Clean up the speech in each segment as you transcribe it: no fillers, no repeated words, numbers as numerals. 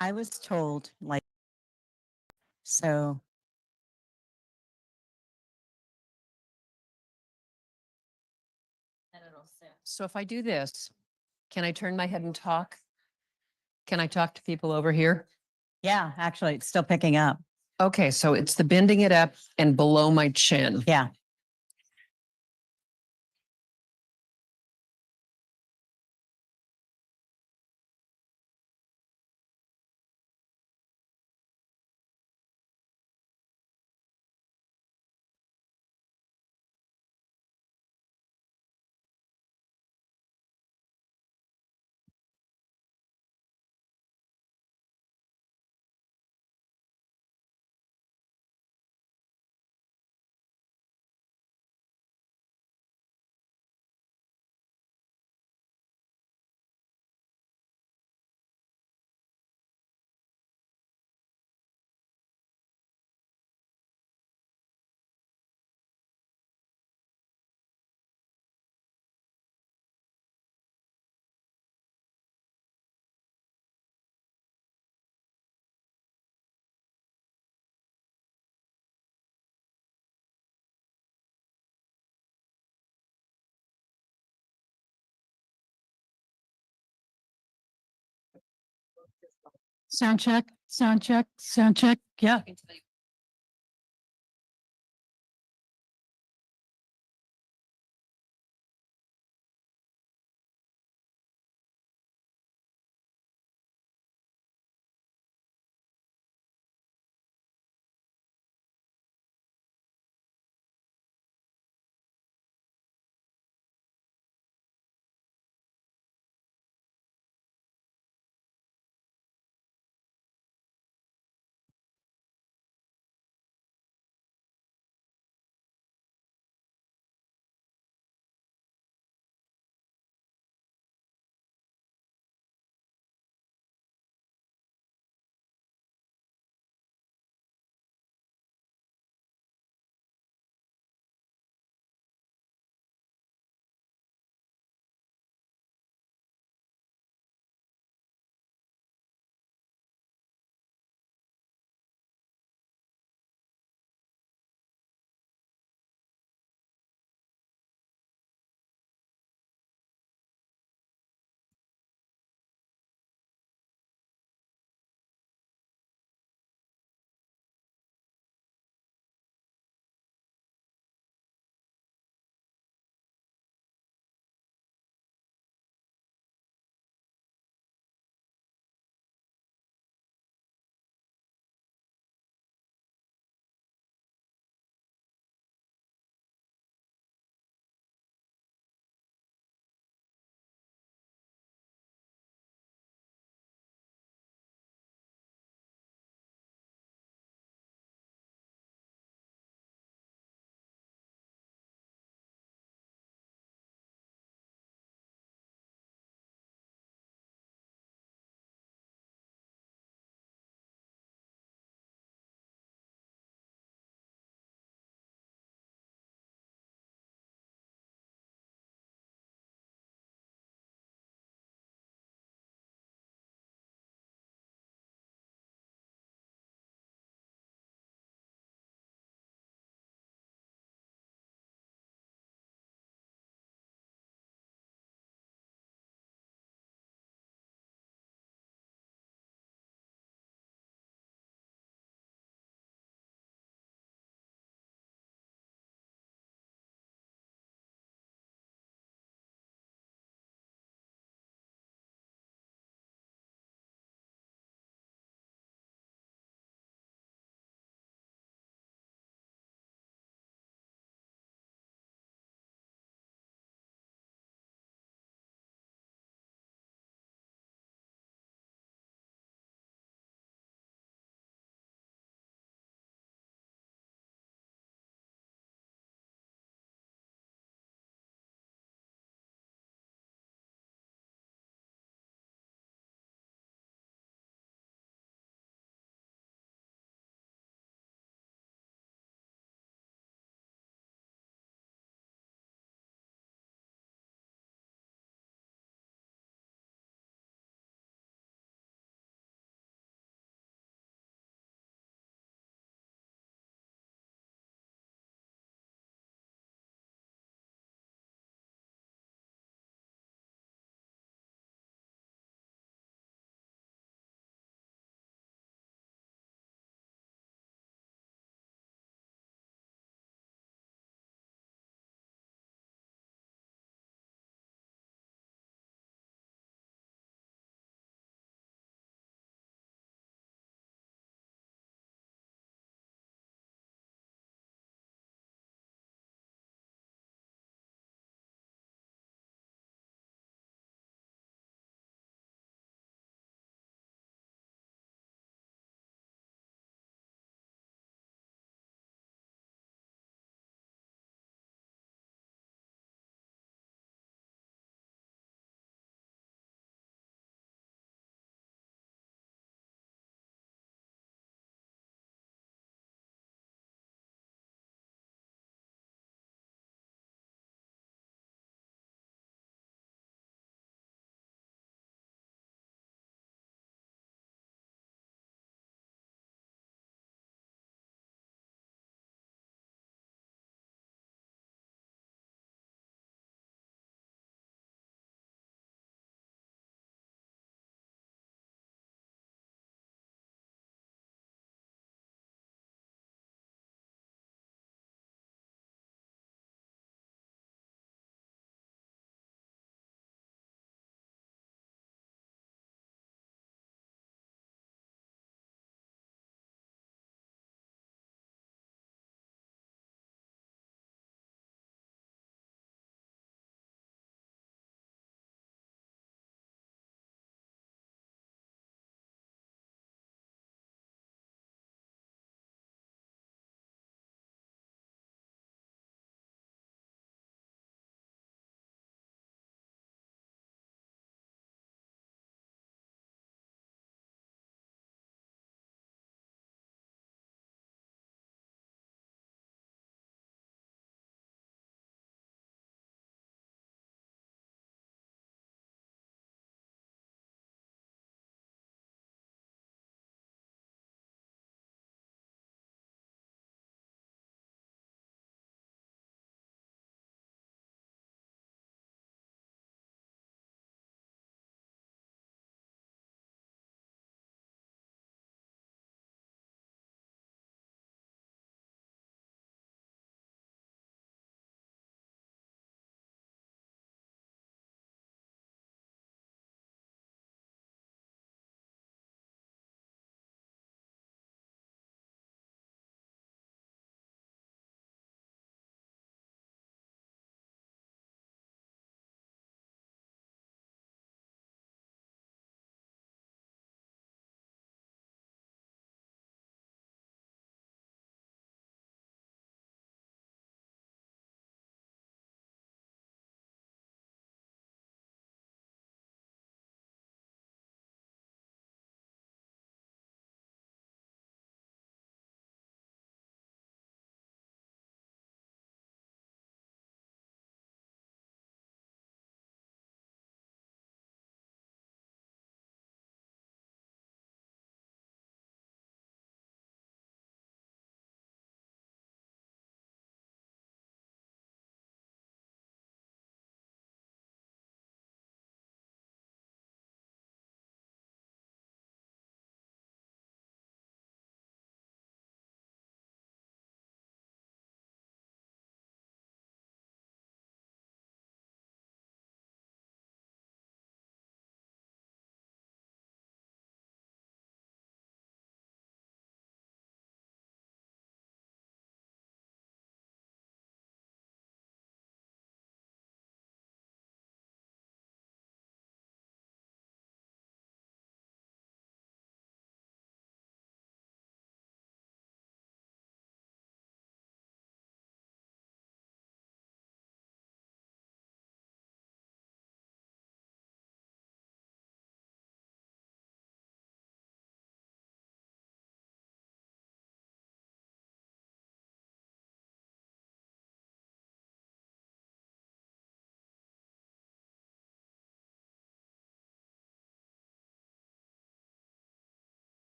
I was told so. So if I do this, can I turn my head and talk? Can I talk to people over here? Yeah, actually, it's still picking up. Okay, so it's the bending it up and below my chin. Yeah. Sound check, sound check, sound check. Yeah.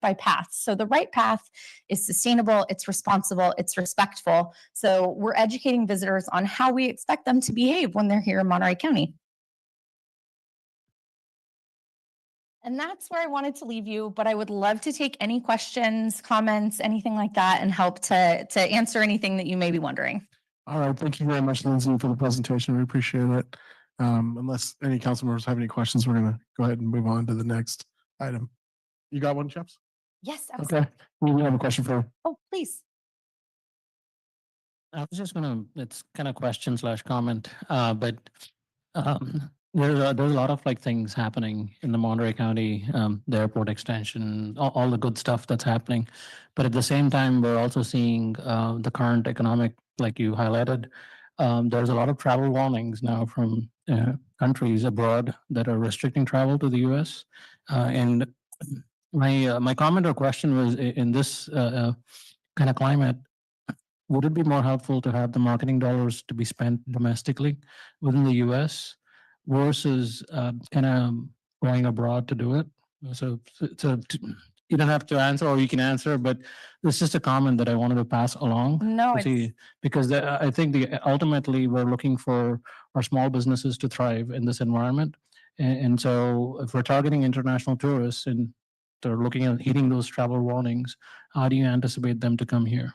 by paths. So the right path is sustainable, it's responsible, it's respectful. So we're educating visitors on how we expect them to behave when they're here in Monterey County. And that's where I wanted to leave you, but I would love to take any questions, comments, anything like that, and help to answer anything that you may be wondering. All right, thank you very much, Lindsay, for the presentation. We appreciate it. Unless any council members have any questions, we're gonna go ahead and move on to the next item. You got one, Chaps? Yes, absolutely. Okay, we have a question for. Oh, please. I was just gonna, it's kind of question slash comment, but there's a lot of like things happening in the Monterey County, the airport extension, all the good stuff that's happening. But at the same time, we're also seeing the current economic, like you highlighted, there's a lot of travel warnings now from countries abroad that are restricting travel to the US. And my comment or question was in this kind of climate, would it be more helpful to have the marketing dollars to be spent domestically within the US versus kind of going abroad to do it? So you don't have to answer, or you can answer, but it's just a comment that I wanted to pass along. No, to it's, see, because I think ultimately we're looking for our small businesses to thrive in this environment. And so if we're targeting international tourists and they're looking at heeding those travel warnings, how do you anticipate them to come here?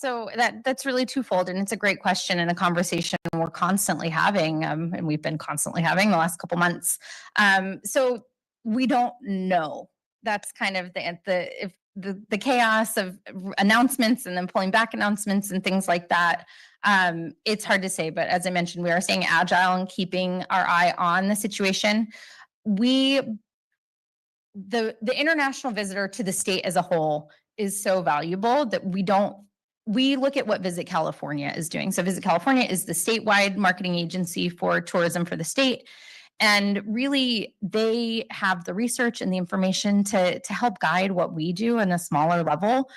so that's really twofold, and it's a great question and a conversation we're constantly having, and we've been constantly having the last couple months. So we don't know. That's kind of the chaos of announcements and then pulling back announcements and things like that. It's hard to say, but as I mentioned, we are staying agile and keeping our eye on the situation. The international visitor to the state as a whole is so valuable that we look at what Visit California is doing. So Visit California is the statewide marketing agency for tourism for the state. And really, they have the research and the information to help guide what we do on a smaller level.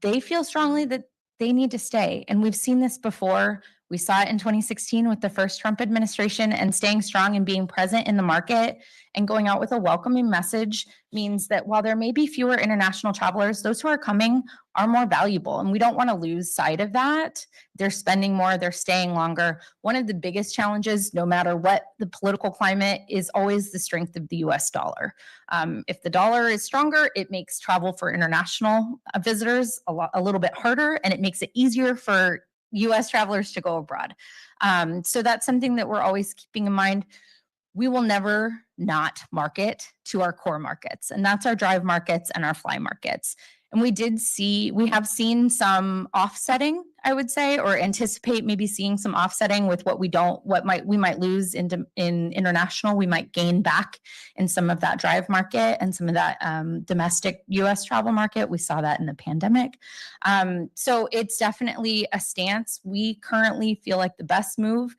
They feel strongly that they need to stay. And we've seen this before. We saw it in 2016 with the first Trump administration, and staying strong and being present in the market and going out with a welcoming message means that while there may be fewer international travelers, those who are coming are more valuable. And we don't want to lose sight of that. They're spending more, they're staying longer. One of the biggest challenges, no matter what the political climate, is always the strength of the US dollar. If the dollar is stronger, it makes travel for international visitors a little bit harder, and it makes it easier for US travelers to go abroad. So that's something that we're always keeping in mind. We will never not market to our core markets, and that's our drive markets and our fly markets. And we have seen some offsetting, I would say, or anticipate maybe seeing some offsetting with what we might lose in international. We might gain back in some of that drive market and some of that domestic US travel market. We saw that in the pandemic. So it's definitely a stance. We currently feel like the best move,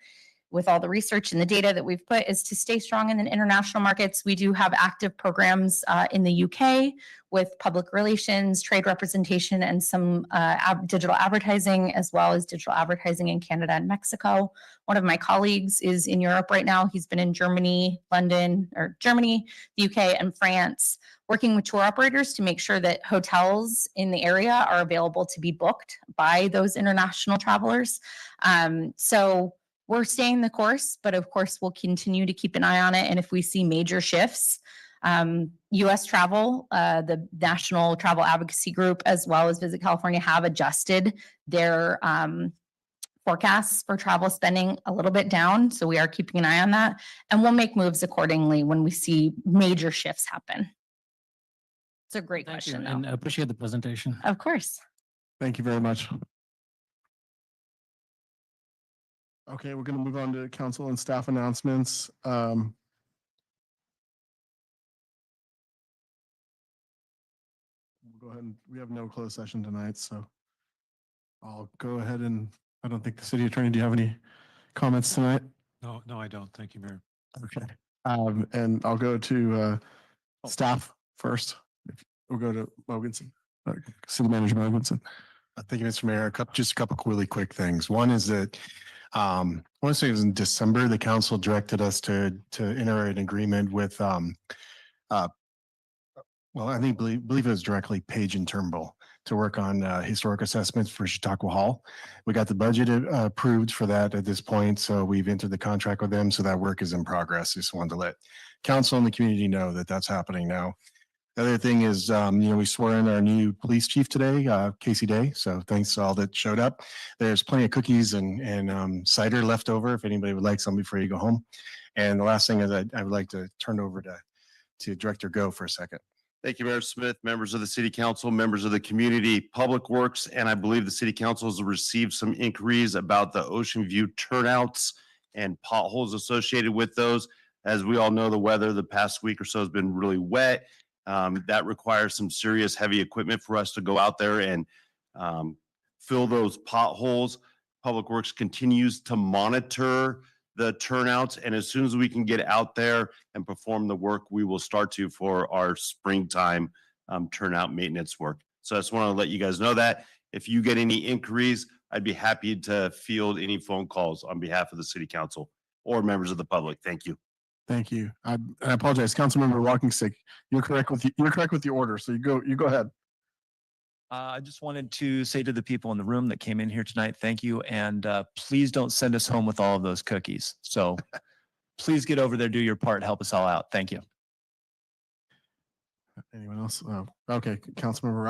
with all the research and the data that we've put, is to stay strong in the international markets. We do have active programs in the UK with public relations, trade representation, and some digital advertising, as well as digital advertising in Canada and Mexico. One of my colleagues is in Europe right now. He's been in Germany, the UK, and France, working with tour operators to make sure that hotels in the area are available to be booked by those international travelers. So we're staying the course, but of course, we'll continue to keep an eye on it. And if we see major shifts, US Travel, the National Travel Advocacy Group, as well as Visit California, have adjusted their forecasts for travel spending a little bit down. So we are keeping an eye on that, and we'll make moves accordingly when we see major shifts happen. It's a great Thank you, question, and though. I appreciate the presentation. Of course. Thank you very much. Okay, we're going to move on to council and staff announcements. We'll go ahead and we have no closed session tonight, so I'll go ahead and I don't think the city attorney, do you have any comments tonight? No, I don't. Thank you, Mayor. Okay. And I'll go to staff first. We'll go to Mogensen, City Manager Mogensen. Thank you, Mr. Mayor. Just a couple really quick things. One is that I want to say it was in December, the council directed us to enter an agreement with Well, I think, believe it was directly Page and Turnbull to work on historic assessments for Chautauqua Hall. We got the budget approved for that at this point, so we've entered the contract with them, so that work is in progress. Just wanted to let council and the community know that that's happening now. The other thing is, we swore in our new police chief today, Casey Day. So thanks to all that showed up. There's plenty of cookies and cider left over if anybody would like some before you go home. And the last thing is I would like to turn over to Director Go for a second. Thank you, Mayor Smith, members of the city council, members of the community, Public Works, and I believe the city council has received some inquiries about the Ocean View turnouts and potholes associated with those. As we all know, the weather the past week or so has been really wet. That requires some serious heavy equipment for us to go out there and fill those potholes. Public Works continues to monitor the turnouts, and as soon as we can get out there and perform the work, we will start to for our springtime turnout maintenance work. So I just want to let you guys know that if you get any inquiries, I'd be happy to field any phone calls on behalf of the city council or members of the public. Thank you. Thank you. I apologize, Councilmember Walking Stick. You're correct with the order. So you go ahead. I just wanted to say to the people in the room that came in here tonight, thank you. And please don't send us home with all of those cookies. So please get over there, do your part, help us all out. Thank you. Anyone else? Okay, Councilmember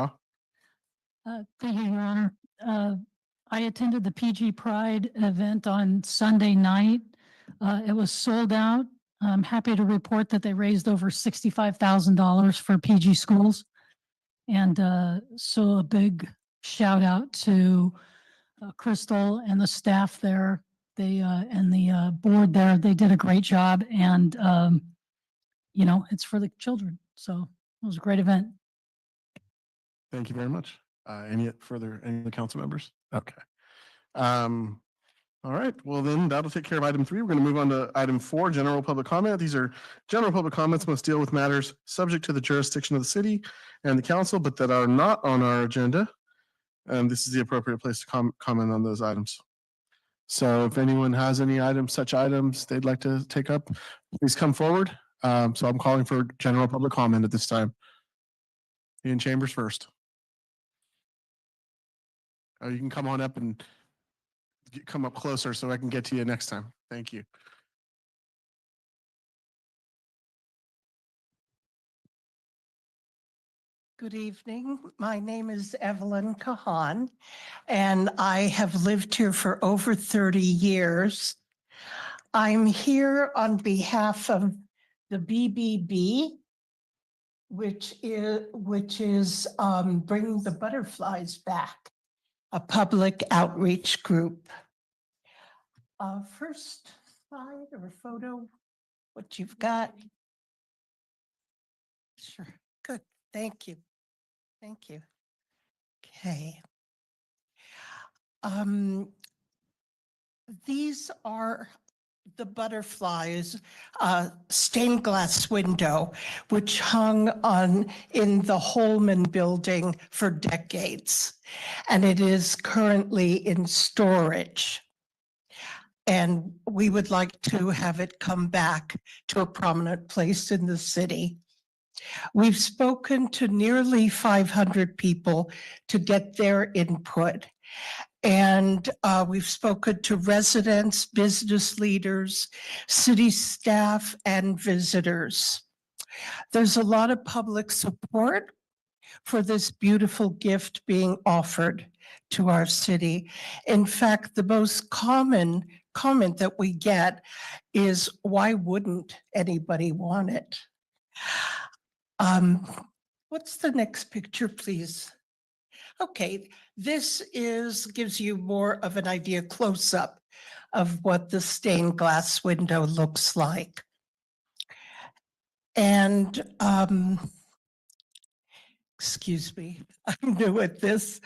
Rao. Thank you, Your Honor. I attended the PG Pride event on Sunday night. It was sold out. I'm happy to report that they raised over $65,000 for PG schools. And so a big shout out to Crystal and the staff there. They and the board there. They did a great job, and it's for the children. So it was a great event. Thank you very much. Any of the council members? Okay. All right, well then that'll take care of item 3. We're going to move on to item 4, general public comment. These are general public comments must deal with matters subject to the jurisdiction of the city and the council, but that are not on our agenda. And this is the appropriate place to comment on those items. So if anyone has any such items they'd like to take up, please come forward. So I'm calling for general public comment at this time. Ian Chambers first. Oh, you can come on up and come up closer so I can get to you next time. Thank you. Good evening. My name is Evelyn Kahan, and I have lived here for over 30 years. I'm here on behalf of the BBB, which is Bring the Butterflies Back, a public outreach group. First slide or photo, what you've got. Sure, good, thank you. Thank you. Okay. These are the butterflies, stained glass window, which hung in the Holman building for decades. And it is currently in storage. And we would like to have it come back to a prominent place in the city. We've spoken to nearly 500 people to get their input. And we've spoken to residents, business leaders, city staff, and visitors. There's a lot of public support for this beautiful gift being offered to our city. In fact, the most common comment that we get is, why wouldn't anybody want it? What's the next picture, please? Okay, this gives you more of an idea close up of what the stained glass window looks like. And excuse me, I'm new at this.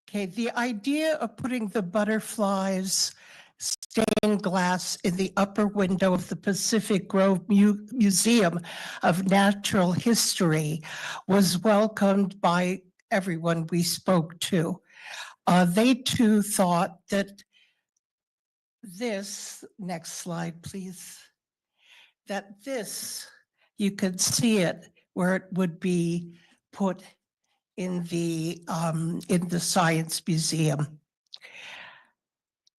Okay, the idea of putting the butterflies stained glass in the upper window of the Pacific Grove Museum of Natural History was welcomed by everyone we spoke to. They too thought that this, next slide please, that this you could see it where it would be put in the Science Museum.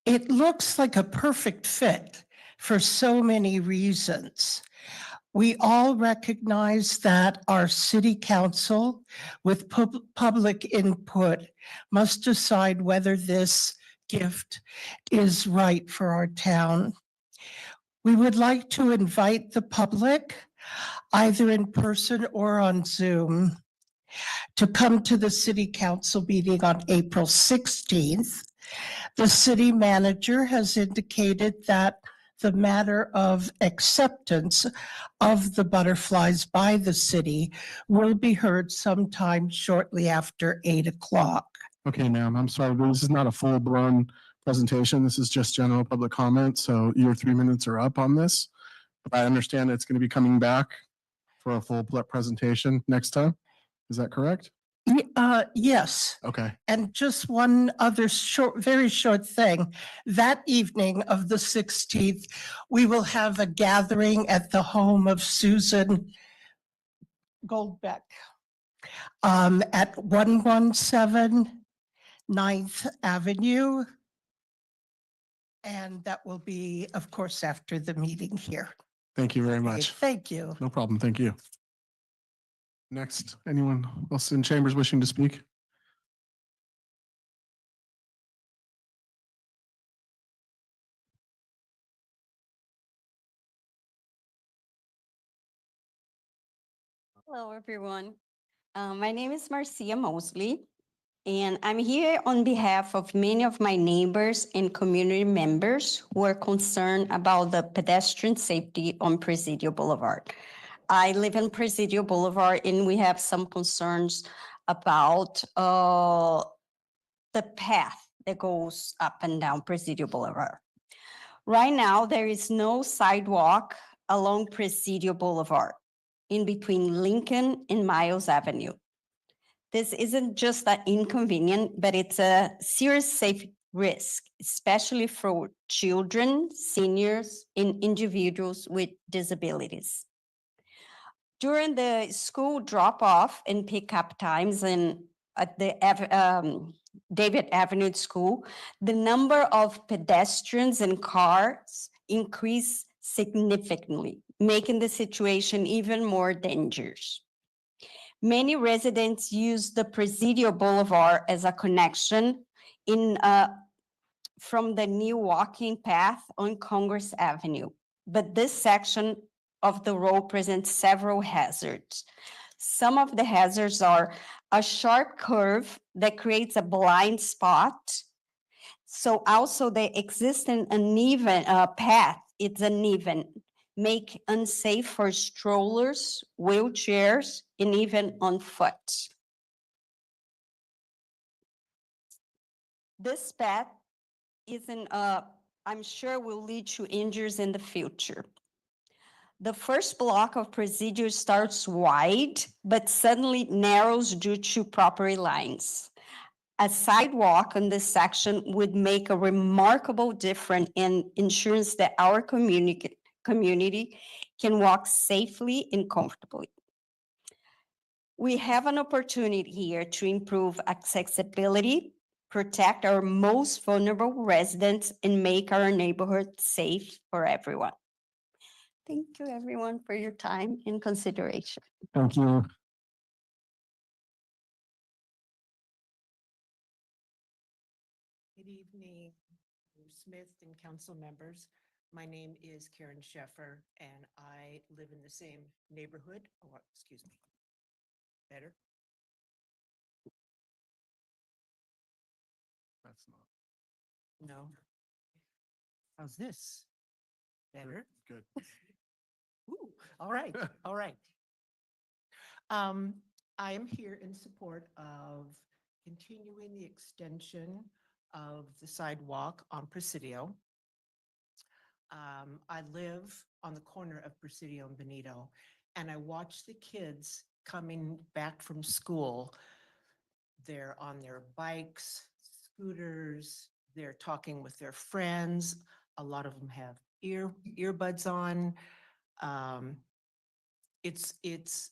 It looks like a perfect fit for so many reasons. We all recognize that our city council, with public input, must decide whether this gift is right for our town. We would like to invite the public, either in person or on Zoom, to come to the city council meeting on April 16th. The city manager has indicated that the matter of acceptance of the butterflies by the city will be heard sometime shortly after 8 o'clock. Okay, ma'am, I'm sorry, but this is not a full-blown presentation. This is just general public comment, so your 3 minutes are up on this. But I understand it's going to be coming back for a full presentation next time. Is that correct? Yes. Okay. And just one other very short thing. That evening of the 16th, we will have a gathering at the home of Susan Goldbeck at 117 9th Avenue. And that will be, of course, after the meeting here. Thank you very Okay, much. thank you. No problem. Thank you. Next, anyone else in chambers wishing to speak? Hello, everyone. My name is Marcia Mosley, and I'm here on behalf of many of my neighbors and community members who are concerned about the pedestrian safety on Presidio Boulevard. I live in Presidio Boulevard, and we have some concerns about the path that goes up and down Presidio Boulevard. Right now, there is no sidewalk along Presidio Boulevard in between Lincoln and Miles Avenue. This isn't just an inconvenient, but it's a serious safety risk, especially for children, seniors, and individuals with disabilities. During the school drop-off and pickup times at the David Avenue School, the number of pedestrians and cars increased significantly, making the situation even more dangerous. Many residents use the Presidio Boulevard as a connection from the new walking path on Congress Avenue. But this section of the road presents several hazards. Some of the hazards are a sharp curve that creates a blind spot. So also the existing uneven path, it's uneven, make unsafe for strollers, wheelchairs, and even on foot. This path I'm sure will lead to injuries in the future. The first block of Presidio starts wide, but suddenly narrows due to property lines. A sidewalk on this section would make a remarkable difference in ensuring that our community can walk safely and comfortably. We have an opportunity here to improve accessibility, protect our most vulnerable residents, and make our neighborhood safe for everyone. Thank you, everyone, for your time and consideration. Thank you. Good evening, Mayor Smith and council members. My name is Karen Sheffer, and I live in the same neighborhood. Oh, excuse me. Better? That's not No. How's this? Better? good. Ooh, all right, all right. I am here in support of continuing the extension of the sidewalk on Presidio. I live on the corner of Presidio and Benito, and I watch the kids coming back from school. They're on their bikes, scooters, they're talking with their friends. A lot of them have earbuds on. it's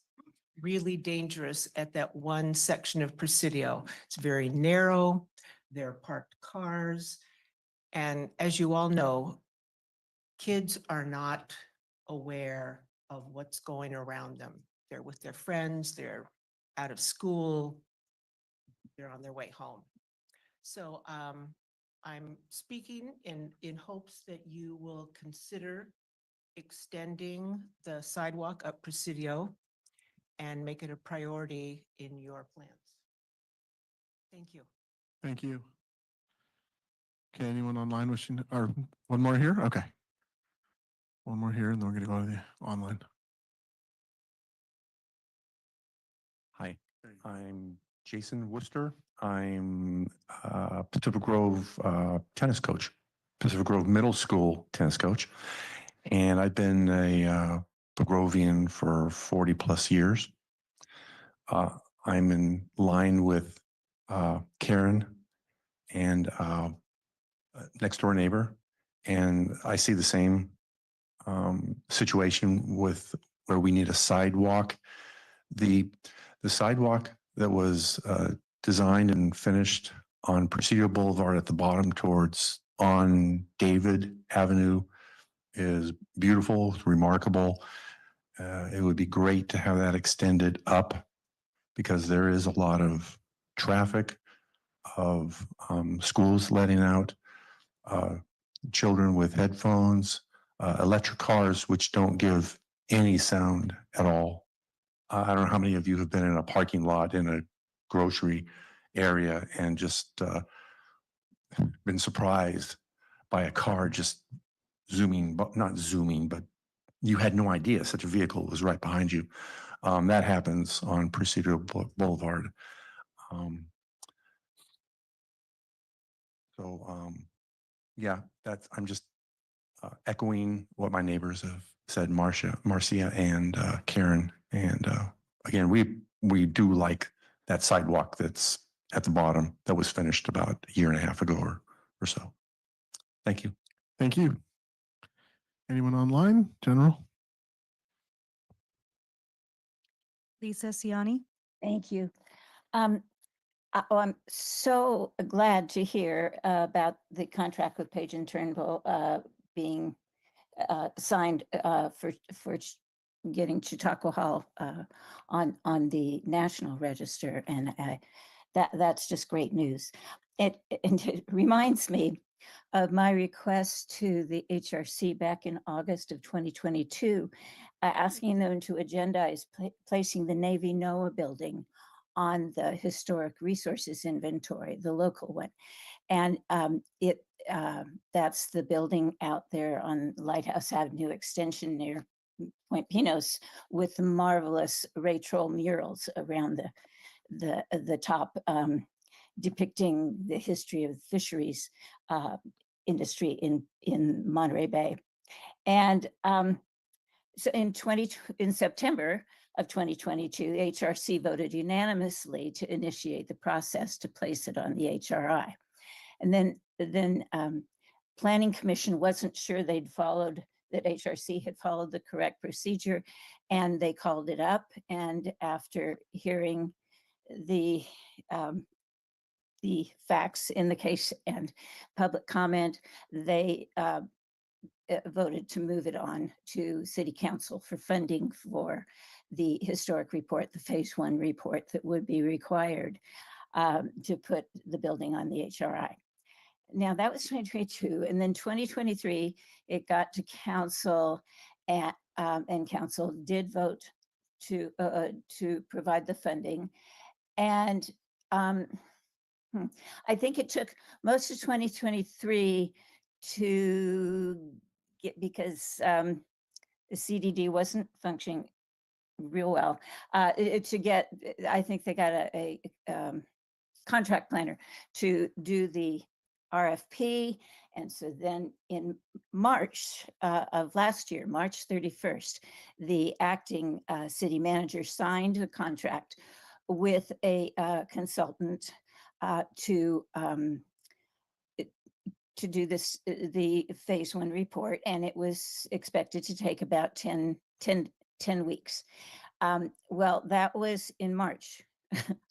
really dangerous at that one section of Presidio. It's very narrow. There are parked cars. And as you all know, kids are not aware of what's going around them. They're with their friends, they're out of school, they're on their way home. So I'm speaking in hopes that you will consider extending the sidewalk up Presidio and make it a priority in your plans. Thank you. Thank you. Okay, anyone online wishing, or one more here? Okay. One more here, and then we're gonna go to the online. Hi, I'm Jason Worcester. I'm Pacific Grove tennis coach, Pacific Grove Middle School tennis coach. And I've been a Grovian for 40 plus years. I'm in line with Karen and next door neighbor. And I see the same situation with where we need a sidewalk. The sidewalk that was designed and finished on Presidio Boulevard at the bottom towards on David Avenue is beautiful, it's remarkable. It would be great to have that extended up because there is a lot of traffic of schools letting out children with headphones, electric cars, which don't give any sound at all. I don't know how many of you have been in a parking lot in a grocery area and just been surprised by a car just zooming, but not zooming, but you had no idea such a vehicle was right behind you. That happens on Presidio Boulevard. Yeah, I'm just echoing what my neighbors have said, Marcia and Karen. And again, we do like that sidewalk that's at the bottom that was finished about a year and a half ago or so. Thank you. Thank you. Anyone online, General? Lisa Siani. Thank you. I'm so glad to hear about the contract with Page and Turnbull being signed for getting Chautauqua Hall on the National Register, and that's just great news. And it reminds me of my request to the HRC back in August of 2022, asking them to agendize placing the Navy NOAA building on the historic resources inventory, the local one. And that's the building out there on Lighthouse Avenue extension near Point Pinos with the marvelous Ray Troll murals around the top, depicting the history of fisheries industry in Monterey Bay. And so in September of 2022, the HRC voted unanimously to initiate the process to place it on the HRI. And then Planning Commission wasn't sure that HRC had followed the correct procedure, and they called it up. And after hearing the facts in the case and public comment, they voted to move it on to City Council for funding for the historic report, the Phase 1 report that would be required to put the building on the HRI. Now that was 2022, and then 2023, it got to council, and council did vote to provide the funding. And I think it took most of 2023 to get, because the CDD wasn't functioning real well, to get, I think they got a contract planner to do the RFP. And so then in March of last year, March 31st, the acting city manager signed a contract with a consultant to do this, the Phase 1 report, and it was expected to take about 10 10 weeks. Well, that was in March,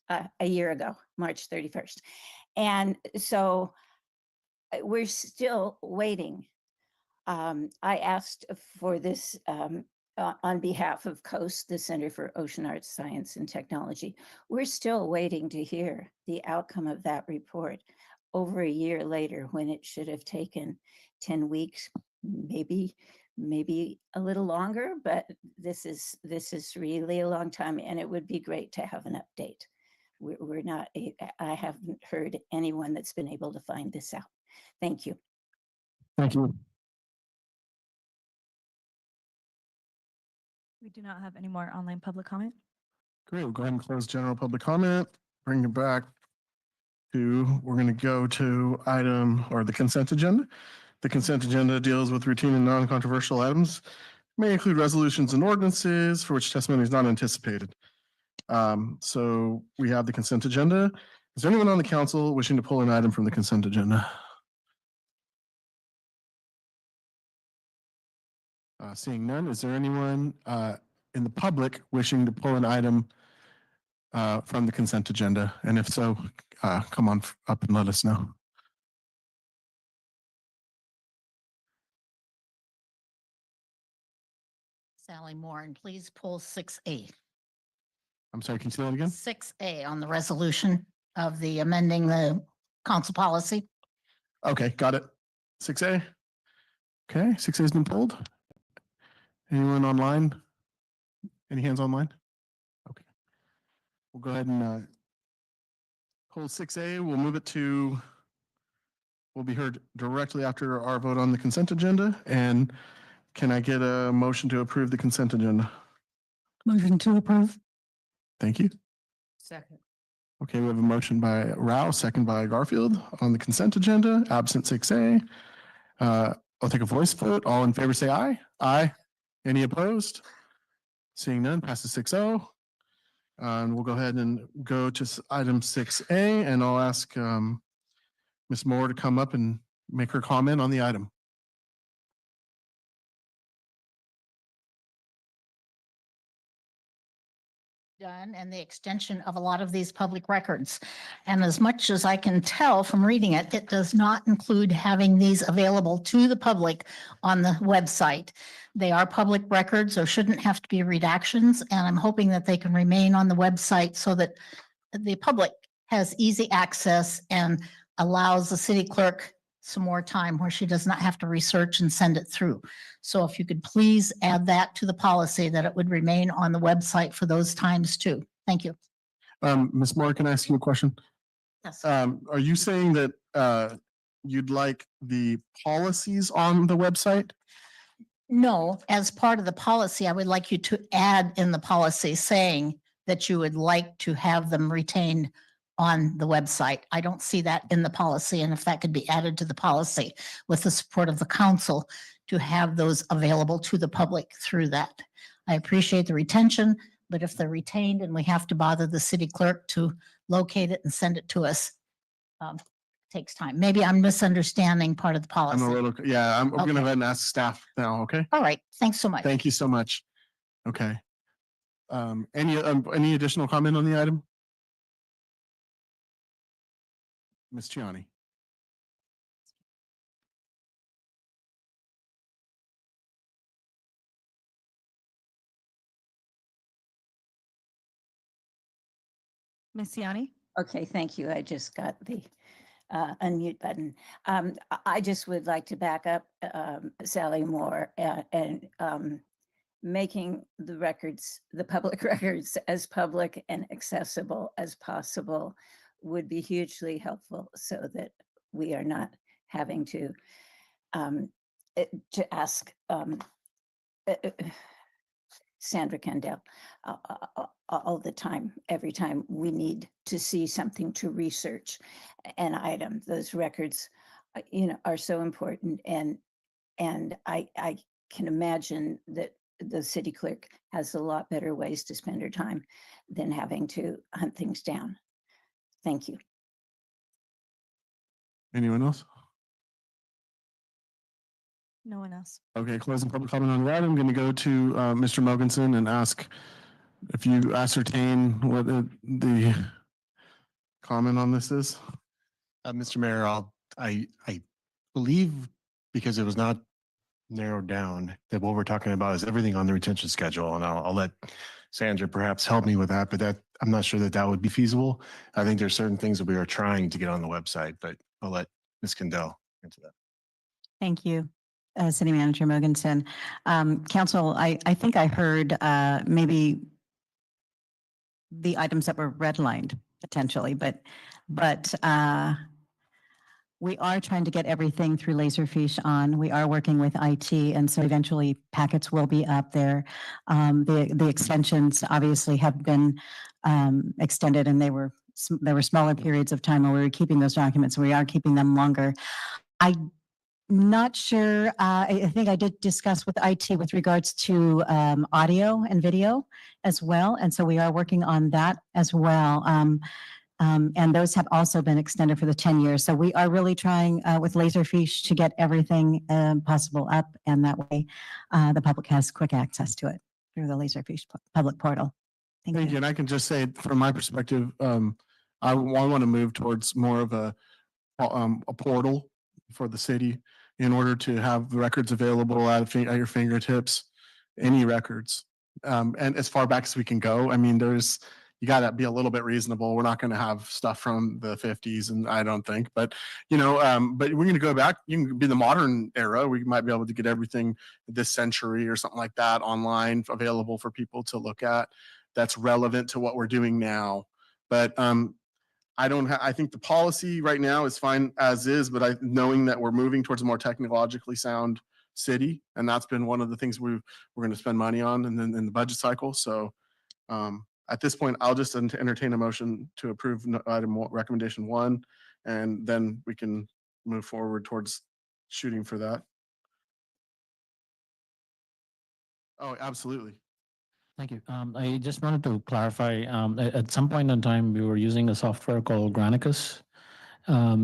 a year ago, March 31st. And so we're still waiting. I asked for this on behalf of COAST, the Center for Ocean Arts, Science and Technology. We're still waiting to hear the outcome of that report over a year later, when it should have taken 10 weeks, maybe a little longer, but this is really a long time, and it would be great to have an update. We're not, I haven't heard anyone that's been able to find this out. Thank you. Thank you. We do not have any more online public comment. Great. We'll go ahead and close general public comment. Bring it back to, we're going to go to item or the consent agenda. The consent agenda deals with routine and non-controversial items, may include resolutions and ordinances for which testimony is not anticipated. So we have the consent agenda. Is there anyone on the council wishing to pull an item from the consent agenda? Seeing none, is there anyone in the public wishing to pull an item from the consent agenda? And if so, come on up and let us know. Sally Moore, and please pull 6A. I'm sorry, can you say that again? 6A on the resolution of the amending the council policy. Okay, got it. 6A. Okay, 6A has been pulled. Anyone online? Any hands online? Okay. We'll go ahead and hold 6A. We'll move it to, will be heard directly after our vote on the consent agenda. And can I get a motion to approve the consent agenda? Motion to approve. Thank you. Second. Okay, we have a motion by Rao, second by Garfield on the consent agenda, absent 6A. I'll take a voice vote. All in favor say aye. Aye. Any opposed? Seeing none, passes 6-0. And we'll go ahead and go to item 6A, and I'll ask Ms. Moore to come up and make her comment on the item. Done, and the extension of a lot of these public records. And as much as I can tell from reading it, it does not include having these available to the public on the website. They are public records or shouldn't have to be redactions, and I'm hoping that they can remain on the website so that the public has easy access and allows the city clerk some more time where she does not have to research and send it through. So if you could please add that to the policy, that it would remain on the website for those times too. Thank you. Ms. Moore, can I ask you a question? Yes. Are you saying that you'd like the policies on the website? No, as part of the policy, I would like you to add in the policy saying that you would like to have them retained on the website. I don't see that in the policy, and if that could be added to the policy with the support of the council to have those available to the public through that. I appreciate the retention, but if they're retained and we have to bother the city clerk to locate it and send it to us, takes time. Maybe I'm misunderstanding part of the I'm policy. a little, yeah, we're gonna Okay. go ahead and ask staff now, okay? All right, thanks so much. Thank you so much. Okay. Any additional comment on the item? Ms. Chiani. Ms. Siani? Okay, thank you. I just got the unmute button. I just would like to back up Sally Moore and making the records, the public records, as public and accessible as possible would be hugely helpful, so that we are not having to ask Sandra Kendall all the time, every time we need to see something to research an item. Those records, are so important, and I can imagine that the city clerk has a lot better ways to spend her time than having to hunt things down. Thank you. Anyone else? No one else. Okay, closing public comment on that. I'm going to go to Mr. Mogensen and ask if you ascertain what the comment on this is. Mr. Mayor, I believe because it was not narrowed down that what we're talking about is everything on the retention schedule. And I'll let Sandra perhaps help me with that, but I'm not sure that would be feasible. I think there's certain things that we are trying to get on the website, but I'll let Ms. Kendall answer that. Thank you, City Manager Mogensen. Council, I think I heard maybe the items that were redlined potentially, but we are trying to get everything through Laserfish on. We are working with IT, and so eventually packets will be up there. The extensions obviously have been extended, and there were smaller periods of time where we were keeping those documents. We are keeping them longer. I'm not sure. I think I did discuss with IT with regards to audio and video as well, and so we are working on that as well. And those have also been extended for the 10 years. So we are really trying with Laserfish to get everything possible up, and that way the public has quick access to it through the Laserfish public portal. Thank Thank you. you. And I can just say from my perspective, I want to move towards more of a portal for the city in order to have the records available at your fingertips, any records. And as far back as we can go. I mean, you got to be a little bit reasonable. We're not going to have stuff from the 50s, and I don't think, but but we're going to go back. You can be the modern era. We might be able to get everything this century or something like that online available for people to look at. That's relevant to what we're doing now. But I think the policy right now is fine as is, but knowing that we're moving towards a more technologically sound city, and that's been one of the things we're going to spend money on and then in the budget cycle. So at this point, I'll just entertain a motion to approve recommendation 1, and then we can move forward towards shooting for that. Oh, absolutely. Thank you. I just wanted to clarify, at some point in time, we were using a software called Granicus.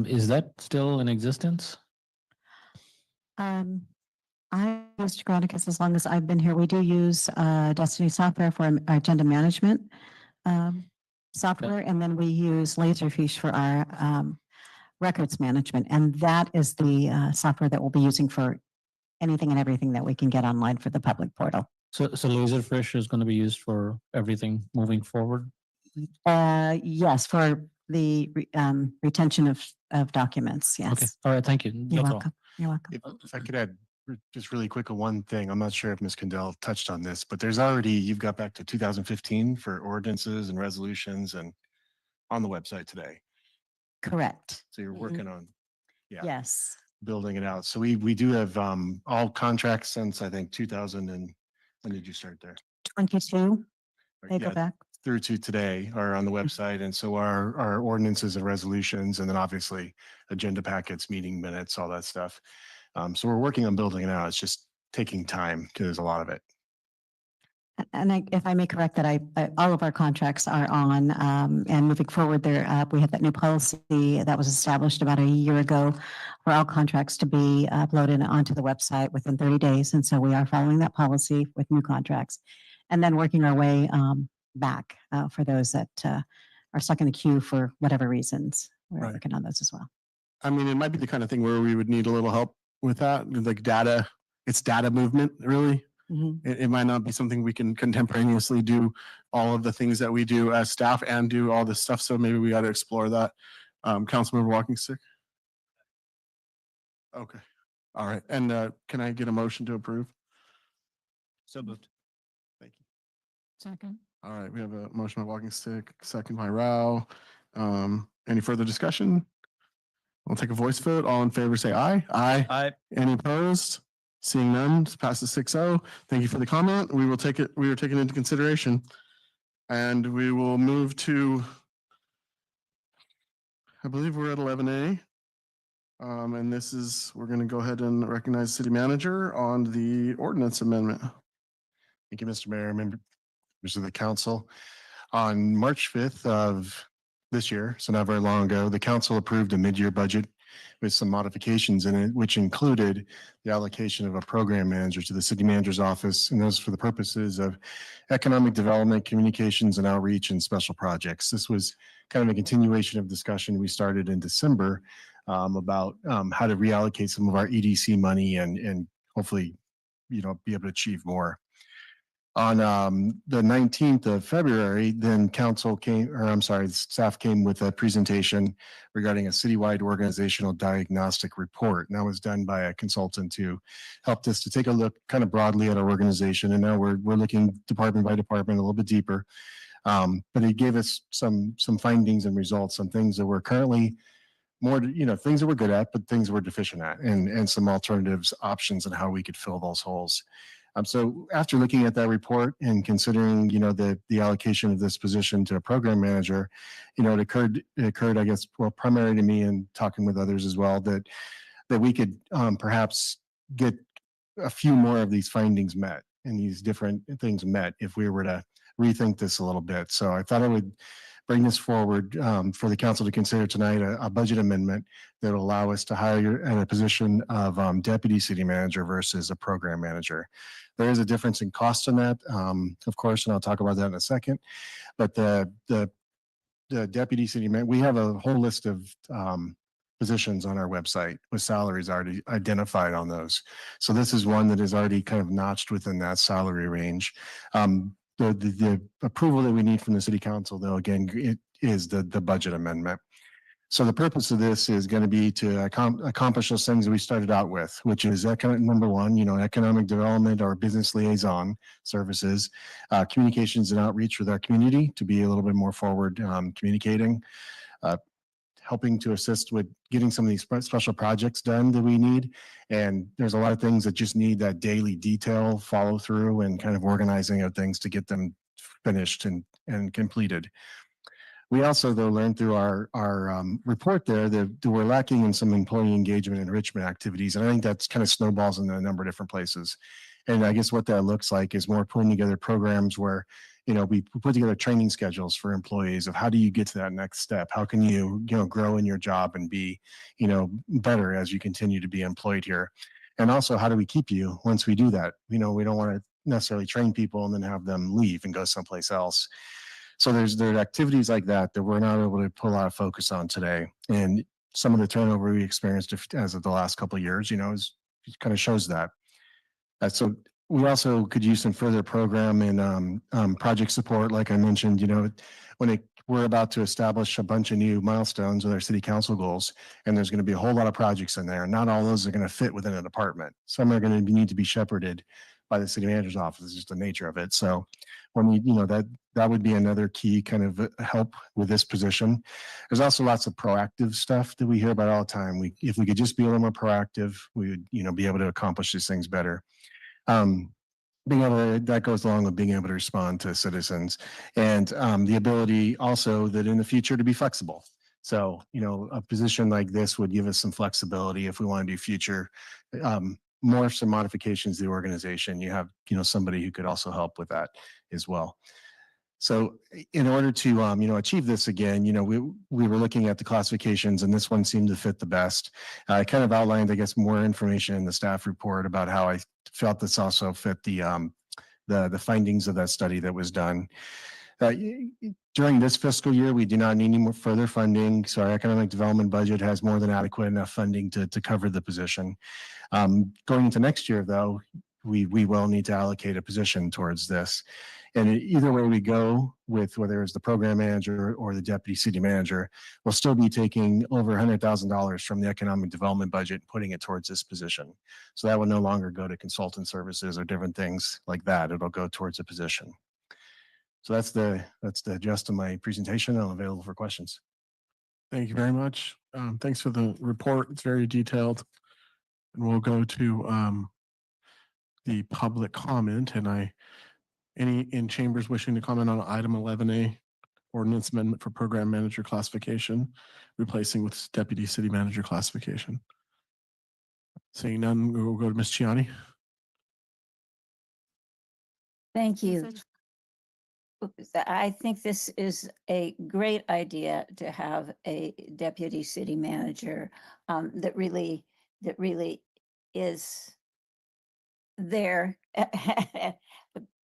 Is that still in existence? I used Granicus as long as I've been here. We do use Destiny software for our agenda management software, and then we use Laserfish for our records management. And that is the software that we'll be using for anything and everything that we can get online for the public portal. So Laserfish is going to be used for everything moving forward? Yes, for the retention of documents. Okay. Yes. All right. Thank you. You're That's all. welcome. You're welcome. If I could add just really quick one thing. I'm not sure if Ms. Kendall touched on this, but you've got back to 2015 for ordinances and resolutions and on the website today. Correct. So you're working on, Yes. building it out. So we do have all contracts since I think 2000 and when did you start there? 22. They go Yeah, back. through to today are on the website. And so our ordinances and resolutions, and then obviously agenda packets, meeting minutes, all that stuff. So we're working on building it out. It's just taking time because there's a lot of it. And if I may correct that, all of our contracts are on, and moving forward, they're up. We have that new policy that was established about a year ago for all contracts to be uploaded onto the website within 30 days. And so we are following that policy with new contracts, and then working our way back for those that are stuck in the queue for whatever reasons. We're Right. working on those as well. I mean, it might be the kind of thing where we would need a little help with that, like data. It's data movement, really. It might not be something we can contemporaneously do all of the things that we do as staff and do all this stuff. So maybe we got to explore that. Councilmember Walking Stick. Okay. All right. And can I get a motion to approve? So moved. Thank you. Second. All right. We have a motion by Walking Stick, second by Rao. Any further discussion? We'll take a voice vote. All in favor, say aye. Aye. Aye. Any opposed? Seeing none, passes 6-0. Thank you for the comment. We will take it, we are taking into consideration. And we will move to, I believe we're at 11A. And this is, we're going to go ahead and recognize city manager on the ordinance amendment. Thank you, Mr. Mayor, members of the council. On March 5th of this year, so not very long ago, the council approved a mid-year budget with some modifications in it, which included the allocation of a program manager to the city manager's office, and those for the purposes of economic development, communications and outreach, and special projects. This was kind of a continuation of discussion we started in December about how to reallocate some of our EDC money and hopefully, be able to achieve more. On the 19th of February, then staff came with a presentation regarding a citywide organizational diagnostic report. And that was done by a consultant who helped us to take a look kind of broadly at our organization. And now we're looking department by department a little bit deeper. But it gave us some findings and results, some things that we're currently more, things that we're good at, but things we're deficient at, and some alternatives, options on how we could fill those holes. So after looking at that report and considering, the allocation of this position to a program manager, it occurred, I guess, well, primarily to me and talking with others as well, that we could perhaps get a few more of these findings met and these different things met if we were to rethink this a little bit. So I thought I would bring this forward for the council to consider tonight, a budget amendment that will allow us to hire at a position of deputy city manager versus a program manager. There is a difference in cost on that, of course, and I'll talk about that in a second. But the deputy city manager, we have a whole list of positions on our website with salaries already identified on those. So this is one that is already kind of notched within that salary range. The approval that we need from the city council, though, again, it is the budget amendment. So the purpose of this is going to be to accomplish those things that we started out with, which is number one, economic development or business liaison services, communications and outreach with our community to be a little bit more forward communicating, helping to assist with getting some of these special projects done that we need. And there's a lot of things that just need that daily detail follow through and kind of organizing of things to get them finished and completed. We also, though, learned through our report there that we're lacking in some employee engagement and enrichment activities. And I think that's kind of snowballs in a number of different places. And I guess what that looks like is more putting together programs where, we put together training schedules for employees of how do you get to that next step? How can you, grow in your job and be, better as you continue to be employed here? And also, how do we keep you once we do that? We don't want to necessarily train people and then have them leave and go someplace else. So there's activities like that we're not able to put a lot of focus on today. And some of the turnover we experienced as of the last couple of years, it kind of shows that. So we also could use some further program and project support. Like I mentioned, we're about to establish a bunch of new milestones with our city council goals, and there's going to be a whole lot of projects in there. Not all those are going to fit within a department. Some are going to need to be shepherded by the city manager's office. It's just the nature of it. So when we, that would be another key kind of help with this position. There's also lots of proactive stuff that we hear about all the time. If we could just be a little more proactive, we would, be able to accomplish these things better. That goes along with being able to respond to citizens and the ability also that in the future to be flexible. So, a position like this would give us some flexibility if we want to do future more some modifications to the organization. You have, somebody who could also help with that as well. So in order to, achieve this again, we were looking at the classifications and this one seemed to fit the best. I kind of outlined, I guess, more information in the staff report about how I felt this also fit the findings of that study that was done. During this fiscal year, we do not need any more further funding. So our economic development budget has more than adequate enough funding to cover the position. Going into next year, though, we will need to allocate a position towards this. And either way we go with whether it's the program manager or the deputy city manager, we'll still be taking over $100,000 from the economic development budget and putting it towards this position. So that will no longer go to consultant services or different things like that. It'll go towards a position. So that's the gist of my presentation. I'm available for questions. Thank you very much. Thanks for the report. It's very detailed. And we'll go to the public comment. And any in chambers wishing to comment on item 11A, ordinance amendment for program manager classification, replacing with deputy city manager classification. Seeing none, we'll go to Ms. Chiani. Thank you. I think this is a great idea to have a deputy city manager that really is there,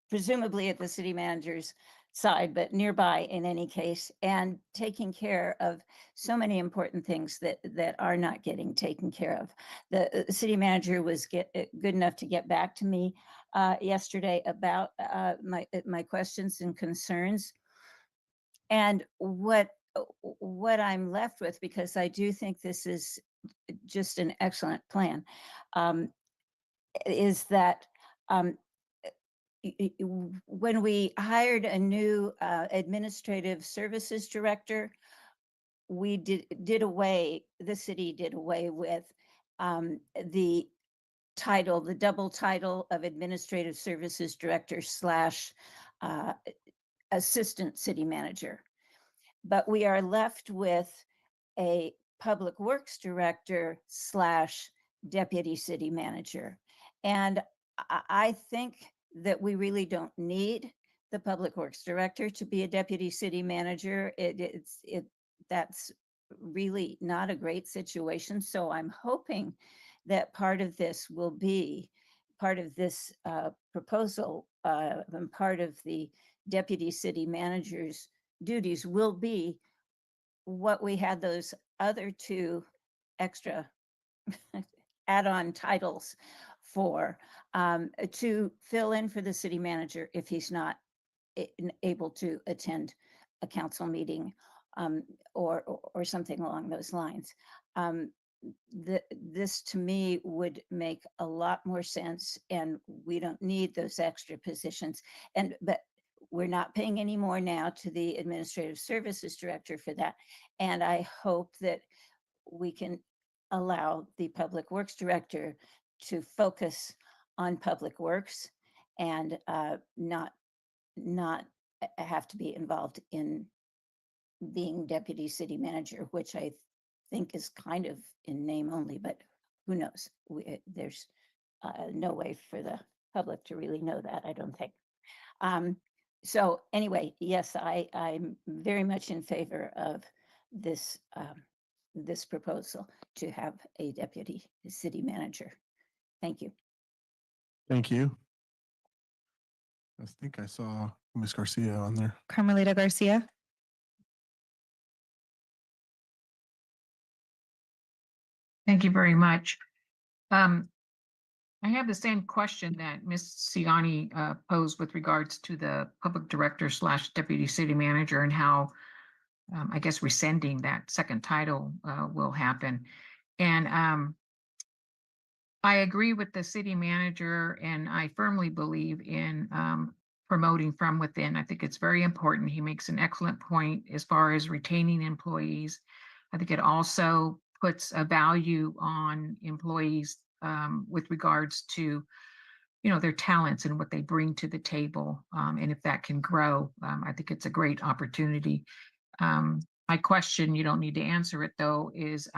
presumably at the city manager's side, but nearby in any case, and taking care of so many important things that are not getting taken care of. The city manager was good enough to get back to me yesterday about my questions and concerns. And what I'm left with, because I do think this is just an excellent plan, is that when we hired a new administrative services director, we the city did away with the title, the double title of administrative services director / assistant city manager. But we are left with a public works director / deputy city manager. And I think that we really don't need the public works director to be a deputy city manager. That's really not a great situation. So I'm hoping that part of this will be part of this proposal, and part of the deputy city manager's duties will be what we had those other two extra add-on titles for, to fill in for the city manager if he's not able to attend a council meeting or something along those lines. This to me would make a lot more sense, and we don't need those extra positions. But we're not paying any more now to the administrative services director for that. And I hope that we can allow the public works director to focus on public works and not have to be involved in being deputy city manager, which I think is kind of in name only, but who knows? There's no way for the public to really know that, I don't think. So anyway, yes, I'm very much in favor of this this proposal to have a deputy city manager. Thank you. Thank you. I think I saw Ms. Garcia on there. Carmelita Garcia. Thank you very much. I have the same question that Ms. Siani posed with regards to the public director / deputy city manager and how, I guess, rescinding that second title will happen. And I agree with the city manager, and I firmly believe in promoting from within. I think it's very important. He makes an excellent point as far as retaining employees. I think it also puts a value on employees with regards to, their talents and what they bring to the table. And if that can grow, I think it's a great opportunity. My question, you don't need to answer it though, is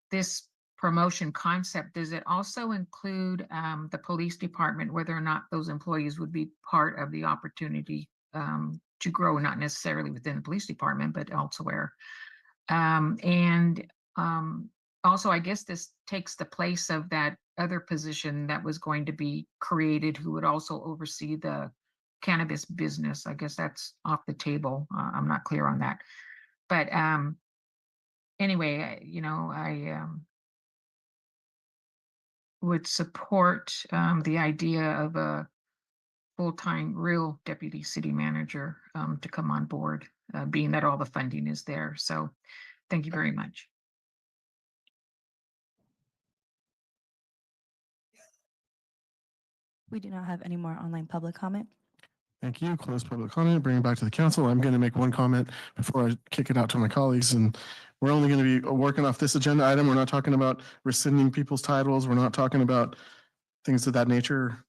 this promotion concept, does it also include the police department, whether or not those employees would be part of the opportunity to grow, not necessarily within the police department, but elsewhere? Also, I guess this takes the place of that other position that was going to be created, who would also oversee the cannabis business. I guess that's off the table. I'm not clear on that. But anyway, I would support the idea of a full-time real deputy city manager to come on board, being that all the funding is there. So thank you very much. We do not have any more online public comment. Thank you. Close public comment, bring it back to the council. I'm going to make one comment before I kick it out to my colleagues. And we're only going to be working off this agenda item. We're not talking about rescinding people's titles. We're not talking about things of that nature.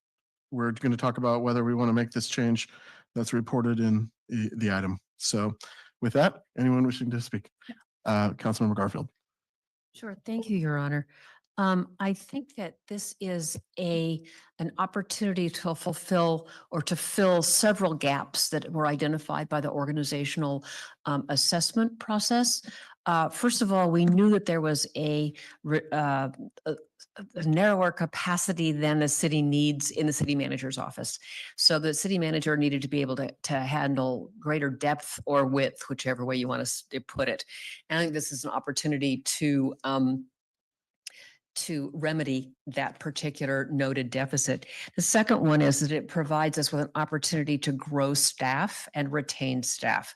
We're going to talk about whether we want to make this change that's reported in the item. So with that, anyone wishing to speak? Councilmember Garfield. Sure. Thank you, Your Honor. I think that this is an opportunity to fulfill or to fill several gaps that were identified by the organizational assessment process. First of all, we knew that there was a narrower capacity than the city needs in the city manager's office. So the city manager needed to be able to handle greater depth or width, whichever way you want to put it. And I think this is an opportunity to remedy that particular noted deficit. The second one is that it provides us with an opportunity to grow staff and retain staff.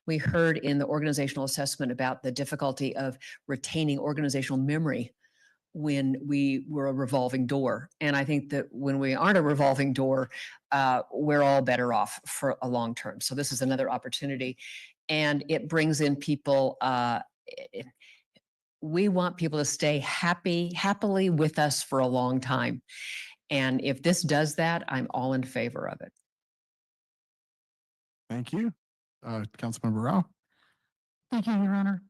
We heard in the organizational assessment about the difficulty of retaining organizational memory when we were a revolving door. And I think that when we aren't a revolving door, we're all better off for a long term. So this is another opportunity. And it brings in people, we want people to stay happily with us for a long time. And if this does that, I'm all in favor of it. Thank you. Councilmember Rao. Thank you, Your Honor.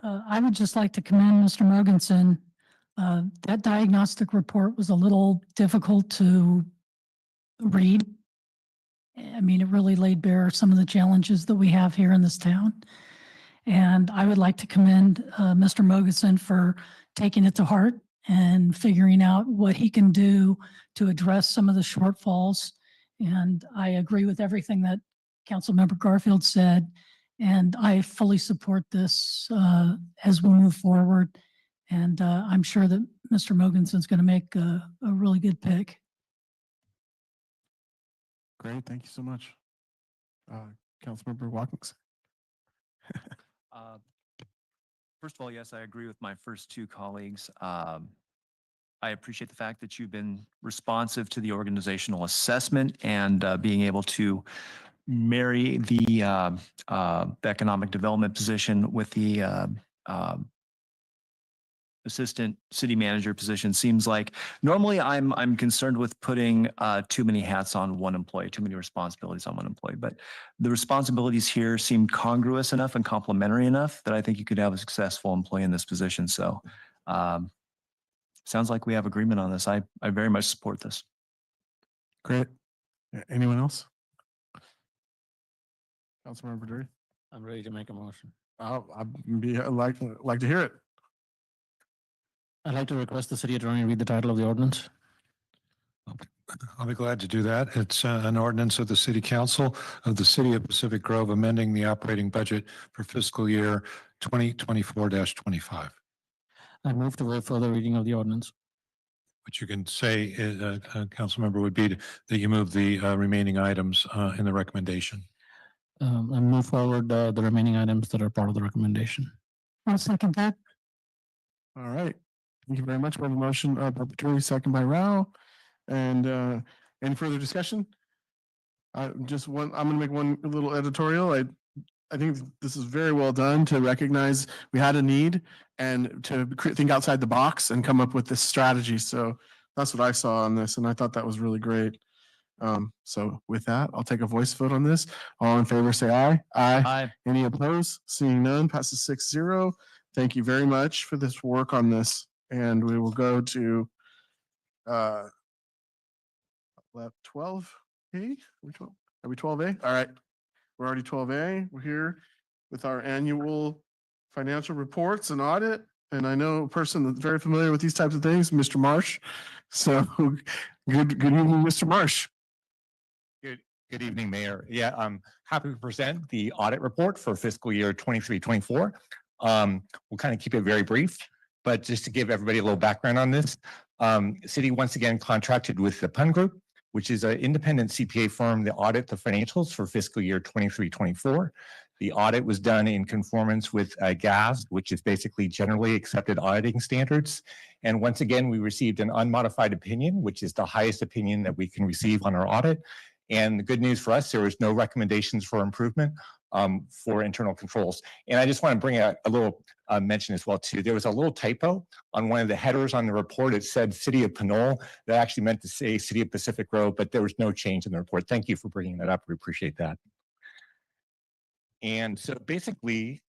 I would just like to commend Mr. Mogensen. That diagnostic report was a little difficult to read. I mean, it really laid bare some of the challenges that we have here in this town. And I would like to commend Mr. Mogensen for taking it to heart and figuring out what he can do to address some of the shortfalls. And I agree with everything that Councilmember Garfield said. And I fully support this as we move forward. And I'm sure that Mr. Mogensen's going to make a really good pick. Great. Thank you so much. Councilmember Watkins. First of all, yes, I agree with my first two colleagues. I appreciate the fact that you've been responsive to the organizational assessment and being able to marry the economic development position with the assistant city manager position. Seems like normally I'm concerned with putting too many hats on one employee, too many responsibilities on one employee, but the responsibilities here seem congruous enough and complementary enough that I think you could have a successful employee in this position. So sounds like we have agreement on this. I very much support this. Great. Anyone else? Councilmember Drury. I'm ready to make a motion. I'd like to hear it. I'd like to request the city attorney read the title of the ordinance. I'll be glad to do that. It's an ordinance of the City Council of the City of Pacific Grove amending the operating budget for fiscal year 2024-25. I move to waive further reading of the ordinance. What you can say, council member, would be that you move the remaining items in the recommendation. I move forward the remaining items that are part of the recommendation. I'll second that. All right. Thank you very much. We have a motion by Drury, second by Rao. And any further discussion? I'm going to make one little editorial. I think this is very well done to recognize we had a need and to think outside the box and come up with this strategy. So that's what I saw on this, and I thought that was really great. So with that, I'll take a voice vote on this. All in favor, say aye. Aye. Aye. Any opposed? Seeing none, passes 6-0. Thank you very much for this work on this. And we will go to 12A. Are we 12A? All right. We're already 12A. We're here with our annual financial reports and audit. And I know a person that's very familiar with these types of things, Mr. Marsh. So good evening, Mr. Marsh. Good evening, Mayor. Yeah, I'm happy to present the audit report for fiscal year 23-24. We'll kind of keep it very brief, but just to give everybody a little background on this, City once again contracted with the Pun Group, which is an independent CPA firm to audit the financials for fiscal year 23-24. The audit was done in conformance with GAS, which is basically generally accepted auditing standards. And once again, we received an unmodified opinion, which is the highest opinion that we can receive on our audit. And the good news for us, there was no recommendations for improvement for internal controls. And I just want to bring a little mention as well too. There was a little typo on one of the headers on the report. It said City of Pinole. That actually meant to say City of Pacific Grove, but there was no change in the report. Thank you for bringing that up. We appreciate that. And so basically,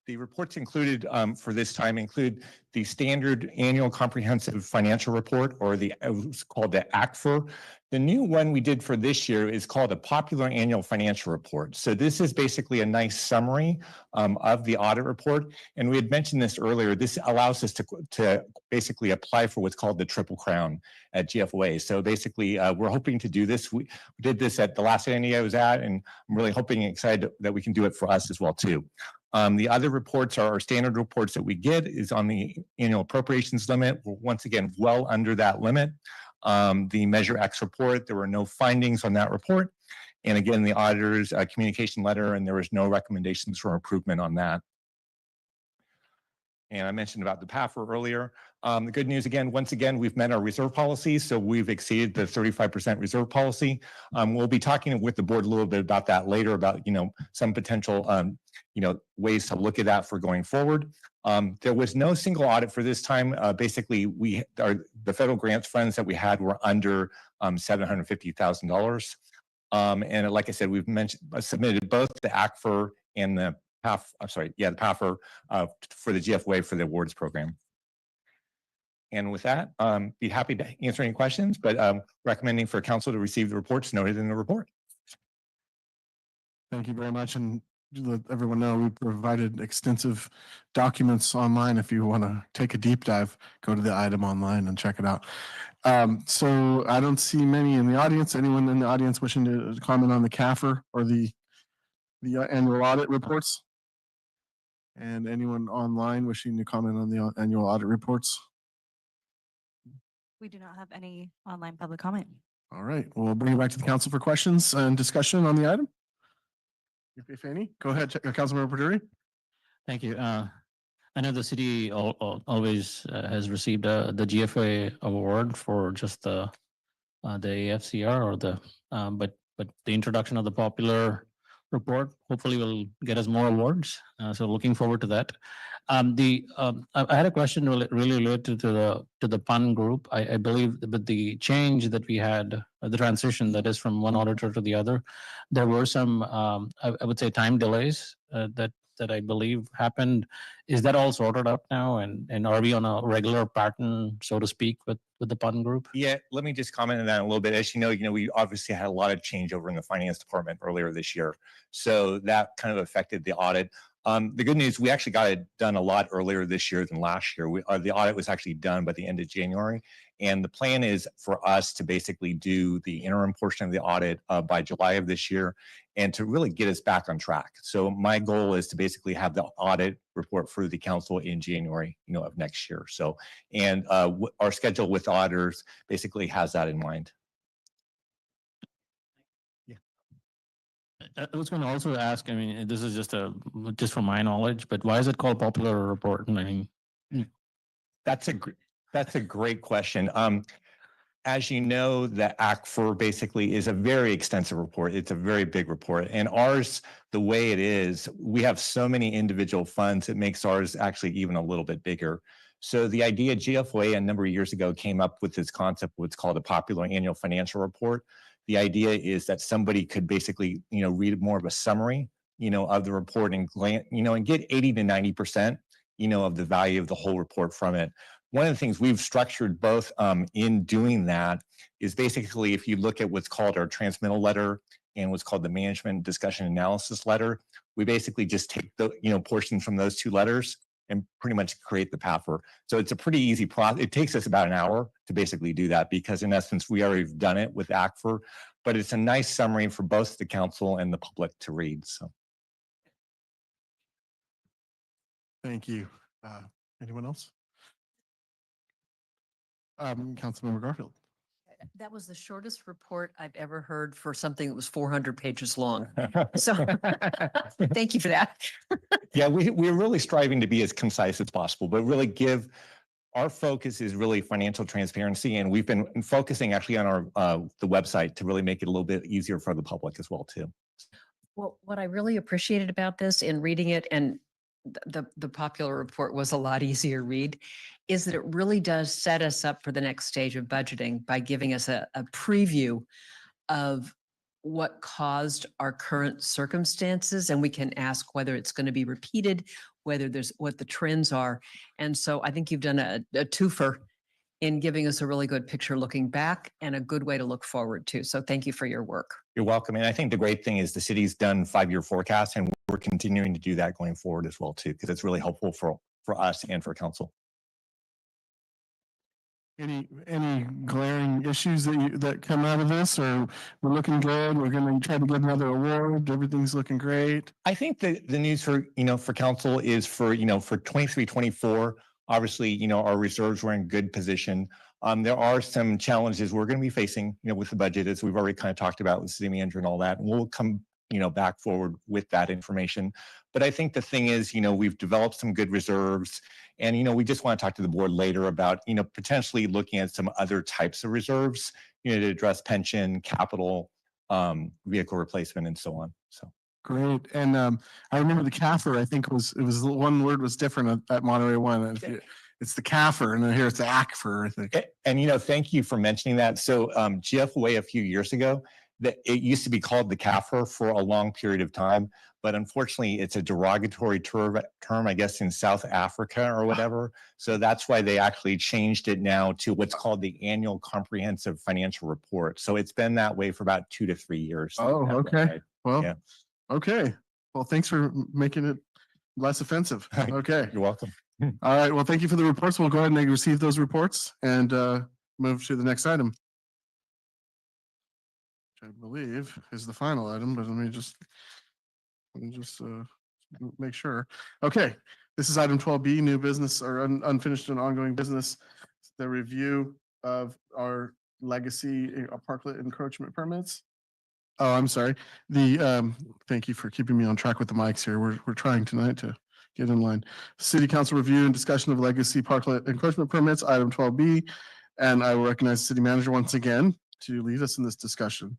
The reports included for this time include the standard annual comprehensive financial report, or it's called the ACFR. The new one we did for this year is called a popular annual financial report. So this is basically a nice summary of the audit report. And we had mentioned this earlier. This allows us to basically apply for what's called the Triple Crown at GFOA. So basically, we're hoping to do this. We did this at the last NEA I was at, and I'm really hoping and excited that we can do it for us as well too. The other reports are our standard reports that we get is on the annual appropriations limit. We're once again well under that limit. The Measure X report, there were no findings on that report. And again, the auditor's communication letter, and there was no recommendations for improvement on that. And I mentioned about the PAFR earlier. The good news, again, once again, we've met our reserve policy. So we've exceeded the 35% reserve policy. We'll be talking with the board a little bit about that later, about, some potential, ways to look at that for going forward. There was no single audit for this time. Basically, the federal grants funds that we had were under $750,000. And like I said, we've submitted both the ACFR and the the PAFR for the GFOA for the awards program. And with that, be happy to answer any questions, but recommending for council to receive the reports noted in the report. Thank you very much. And to let everyone know, we provided extensive documents online. If you want to take a deep dive, go to the item online and check it out. So I don't see many in the audience. Anyone in the audience wishing to comment on the CAFR or the annual audit reports? And anyone online wishing to comment on the annual audit reports? We do not have any online public comment. All right, we'll bring it back to the council for questions and discussion on the item. If any, go ahead, Councilmember Perduri. Thank you. I know the city always has received the GFA award for just the AFCR or but the introduction of the popular report hopefully will get us more awards. So looking forward to that. I had a question really related to the PUN group. I believe with the change that we had, the transition that is from one auditor to the other, there were some, I would say, time delays that I believe happened. Is that all sorted out now? And are we on a regular pattern, so to speak, with the PUN group? Yeah, let me just comment on that a little bit. As you know, we obviously had a lot of change over in the finance department earlier this year. So that kind of affected the audit. The good news, we actually got it done a lot earlier this year than last year. The audit was actually done by the end of January. And the plan is for us to basically do the interim portion of the audit by July of this year and to really get us back on track. So my goal is to basically have the audit report for the council in January, of next year. So, and our schedule with auditors basically has that in mind. I was going to also ask, I mean, this is just from my knowledge, but why is it called popular report? I mean, that's a great question. As you know, the ACFR basically is a very extensive report. It's a very big report. And ours, the way it is, we have so many individual funds, it makes ours actually even a little bit bigger. So the idea, GFOA a number of years ago came up with this concept, what's called a popular annual financial report. The idea is that somebody could basically, read more of a summary, of the report and and get 80 to 90%, of the value of the whole report from it. One of the things we've structured both in doing that is basically if you look at what's called our transmittal letter and what's called the management discussion analysis letter, we basically just take the portions from those two letters and pretty much create the PAFR. So it's a pretty easy process. It takes us about an hour to basically do that because in essence, we already have done it with ACFR, but it's a nice summary for both the council and the public to read. So. Thank you. Anyone else? Councilmember Garfield. That was the shortest report I've ever heard for something that was 400 pages long. So thank you for that. Yeah, we're really striving to be as concise as possible, but really our focus is really financial transparency. And we've been focusing actually on the website to really make it a little bit easier for the public as well too. Well, what I really appreciated about this in reading it, and the popular report was a lot easier read, is that it really does set us up for the next stage of budgeting by giving us a preview of what caused our current circumstances. And we can ask whether it's going to be repeated what the trends are. And so I think you've done a twofer in giving us a really good picture looking back and a good way to look forward to. So thank you for your work. You're welcome. And I think the great thing is the city's done 5-year forecasts, and we're continuing to do that going forward as well too, because it's really helpful for us and for council. Any glaring issues that come out of this, or we're looking good, we're going to try to get another award, everything's looking great? I think the news for, for council is for 23, 24, obviously, our reserves were in good position. There are some challenges we're going to be facing, with the budget, as we've already kind of talked about with city manager and all that. And we'll come, back forward with that information. But I think the thing is, we've developed some good reserves, and, we just want to talk to the board later about, potentially looking at some other types of reserves, to address pension, capital, vehicle replacement, and so on. So. Great. And I remember the CAFR, I think it was one word was different at Monterey One. It's the CAFR, and then here it's the ACFR, I think. And, thank you for mentioning that. So GFOA a few years ago, that it used to be called the CAFR for a long period of time, but unfortunately it's a derogatory term, I guess, in South Africa or whatever. So that's why they actually changed it now to what's called the Annual Comprehensive Financial Report. So it's been that way for about 2 to 3 years. Oh, okay. Right. Well, Yeah. Okay. Well, thanks for making it less offensive. Okay. You're welcome. All right. Well, thank you for the reports. We'll go ahead and receive those reports and move to the next item, which I believe is the final item, but let me just make sure. Okay. This is item 12B, new business or unfinished and ongoing business, the review of our legacy parklet encroachment permits. Oh, I'm sorry. Thank you for keeping me on track with the mics here. We're trying tonight to get in line. City Council review and discussion of legacy parklet encroachment permits, item 12B. And I will recognize the city manager once again to lead us in this discussion.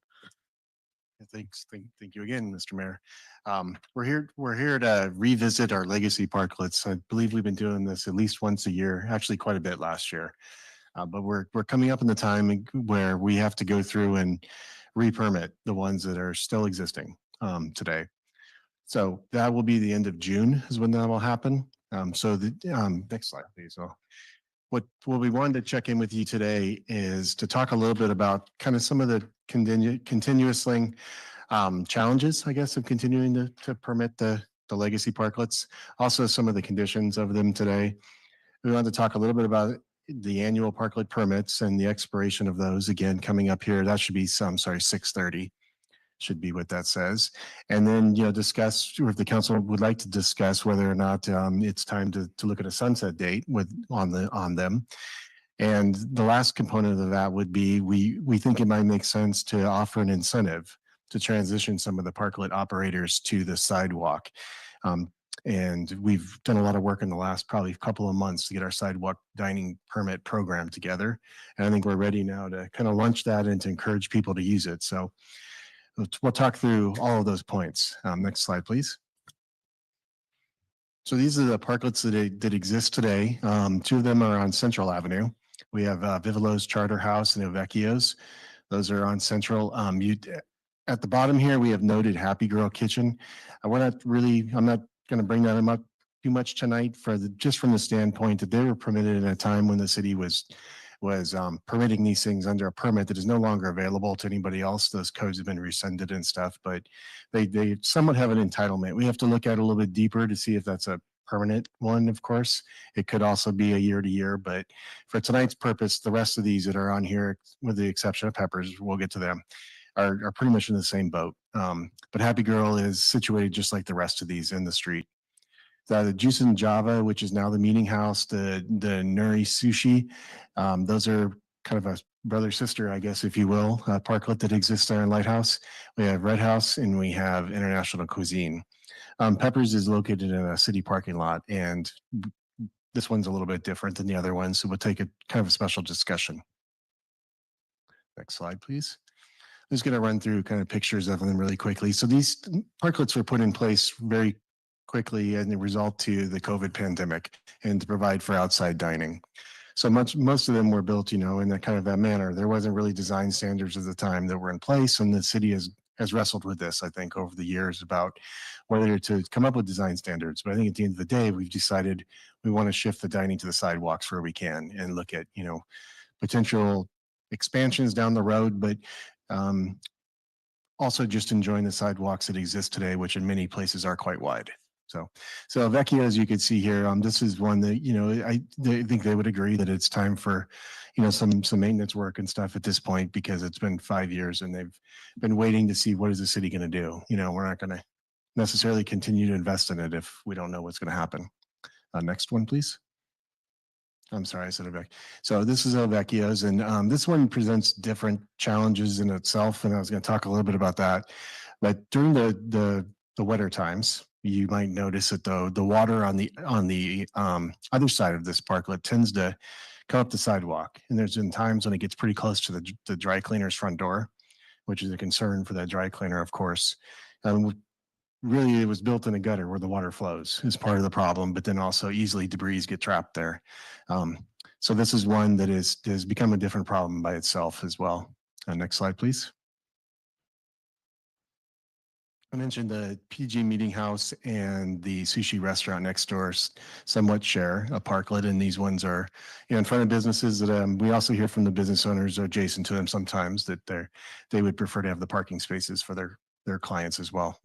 Thanks. Thank you again, Mr. Mayor. We're here to revisit our legacy parklets. I believe we've been doing this at least once a year, actually quite a bit last year. But we're coming up in the time where we have to go through and re-permit the ones that are still existing today. So that will be the end of June is when that will happen. So the next slide, please. So what we wanted to check in with you today is to talk a little bit about kind of some of the continuous challenges, I guess, of continuing to permit the legacy parklets. Also, some of the conditions of them today. We wanted to talk a little bit about the annual parklet permits and the expiration of those, again, coming up here. That should be 6:30 should be what that says. And then, discuss, or if the council would like to discuss whether or not it's time to look at a sunset date on them. And the last component of that would be, we think it might make sense to offer an incentive to transition some of the parklet operators to the sidewalk. And we've done a lot of work in the last probably couple of months to get our sidewalk dining permit program together. And I think we're ready now to kind of launch that and to encourage people to use it. So we'll talk through all of those points. Next slide, please. So these are the parklets that exist today. 2 of them are on Central Avenue. We have Vivolo's Charter House and Ovecchio's. Those are on Central. At the bottom here, we have noted Happy Girl Kitchen. I'm not going to bring that up too much tonight just from the standpoint that they were permitted in a time when the city was permitting these things under a permit that is no longer available to anybody else. Those codes have been rescinded and stuff, but they somewhat have an entitlement. We have to look at it a little bit deeper to see if that's a permanent one, of course. It could also be a year to year, but for tonight's purpose, the rest of these that are on here, with the exception of Peppers, we'll get to them, are pretty much in the same boat. But Happy Girl is situated just like the rest of these in the street. The Juice and Java, which is now the Meeting House, the Nuri Sushi, those are kind of a brother sister, I guess, if you will, parklet that exists there in Lighthouse. We have Red House and we have International Cuisine. Peppers is located in a city parking lot, and this one's a little bit different than the other ones, so we'll take a kind of a special discussion. Next slide, please. I'm just going to run through kind of pictures of them really quickly. So these parklets were put in place very quickly as a result to the COVID pandemic and to provide for outside dining. So most of them were built, in that kind of that manner. There wasn't really design standards at the time that were in place, and the city has has wrestled with this, I think, over the years about whether to come up with design standards. But I think at the end of the day, we've decided we want to shift the dining to the sidewalks where we can and look at, potential expansions down the road, but also just enjoying the sidewalks that exist today, which in many places are quite wide. So Vecchio, as you can see here, this is one that, I think they would agree that it's time for, some maintenance work and stuff at this point, because it's been 5 years and they've been waiting to see what is the city going to do. We're not going to necessarily continue to invest in it if we don't know what's going to happen. Next one, please. I'm sorry, I said it back. So this is El Vecchio's, and this one presents different challenges in itself, and I was going to talk a little bit about that. But during the wetter times, you might notice that the water on the other side of this parklet tends to come up the sidewalk, and there's been times when it gets pretty close to the dry cleaner's front door, which is a concern for that dry cleaner, of course. Really, it was built in a gutter where the water flows is part of the problem, but then also easily debris get trapped there. So this is one that has become a different problem by itself as well. Next slide, please. I mentioned the PG Meeting House and the sushi restaurant next door somewhat share a parklet, and these ones are in front of businesses that we also hear from the business owners adjacent to them sometimes that they would prefer to have the parking spaces for their clients as well.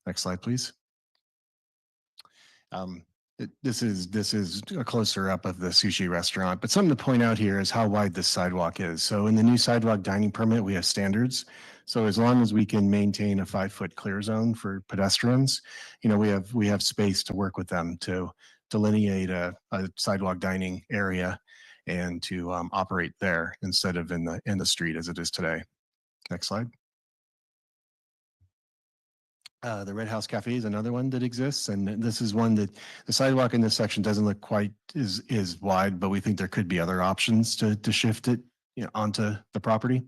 Next slide, please. This is a closer up of the sushi restaurant, but something to point out here is how wide this sidewalk is. So in the new sidewalk dining permit, we have standards. So as long as we can maintain a 5-foot clear zone for pedestrians, we have space to work with them to delineate a sidewalk dining area and to operate there instead of in the street as it is today. Next slide. The Red House Cafe is another one that exists, and this is one that the sidewalk in this section doesn't look quite as wide, but we think there could be other options to shift it onto the property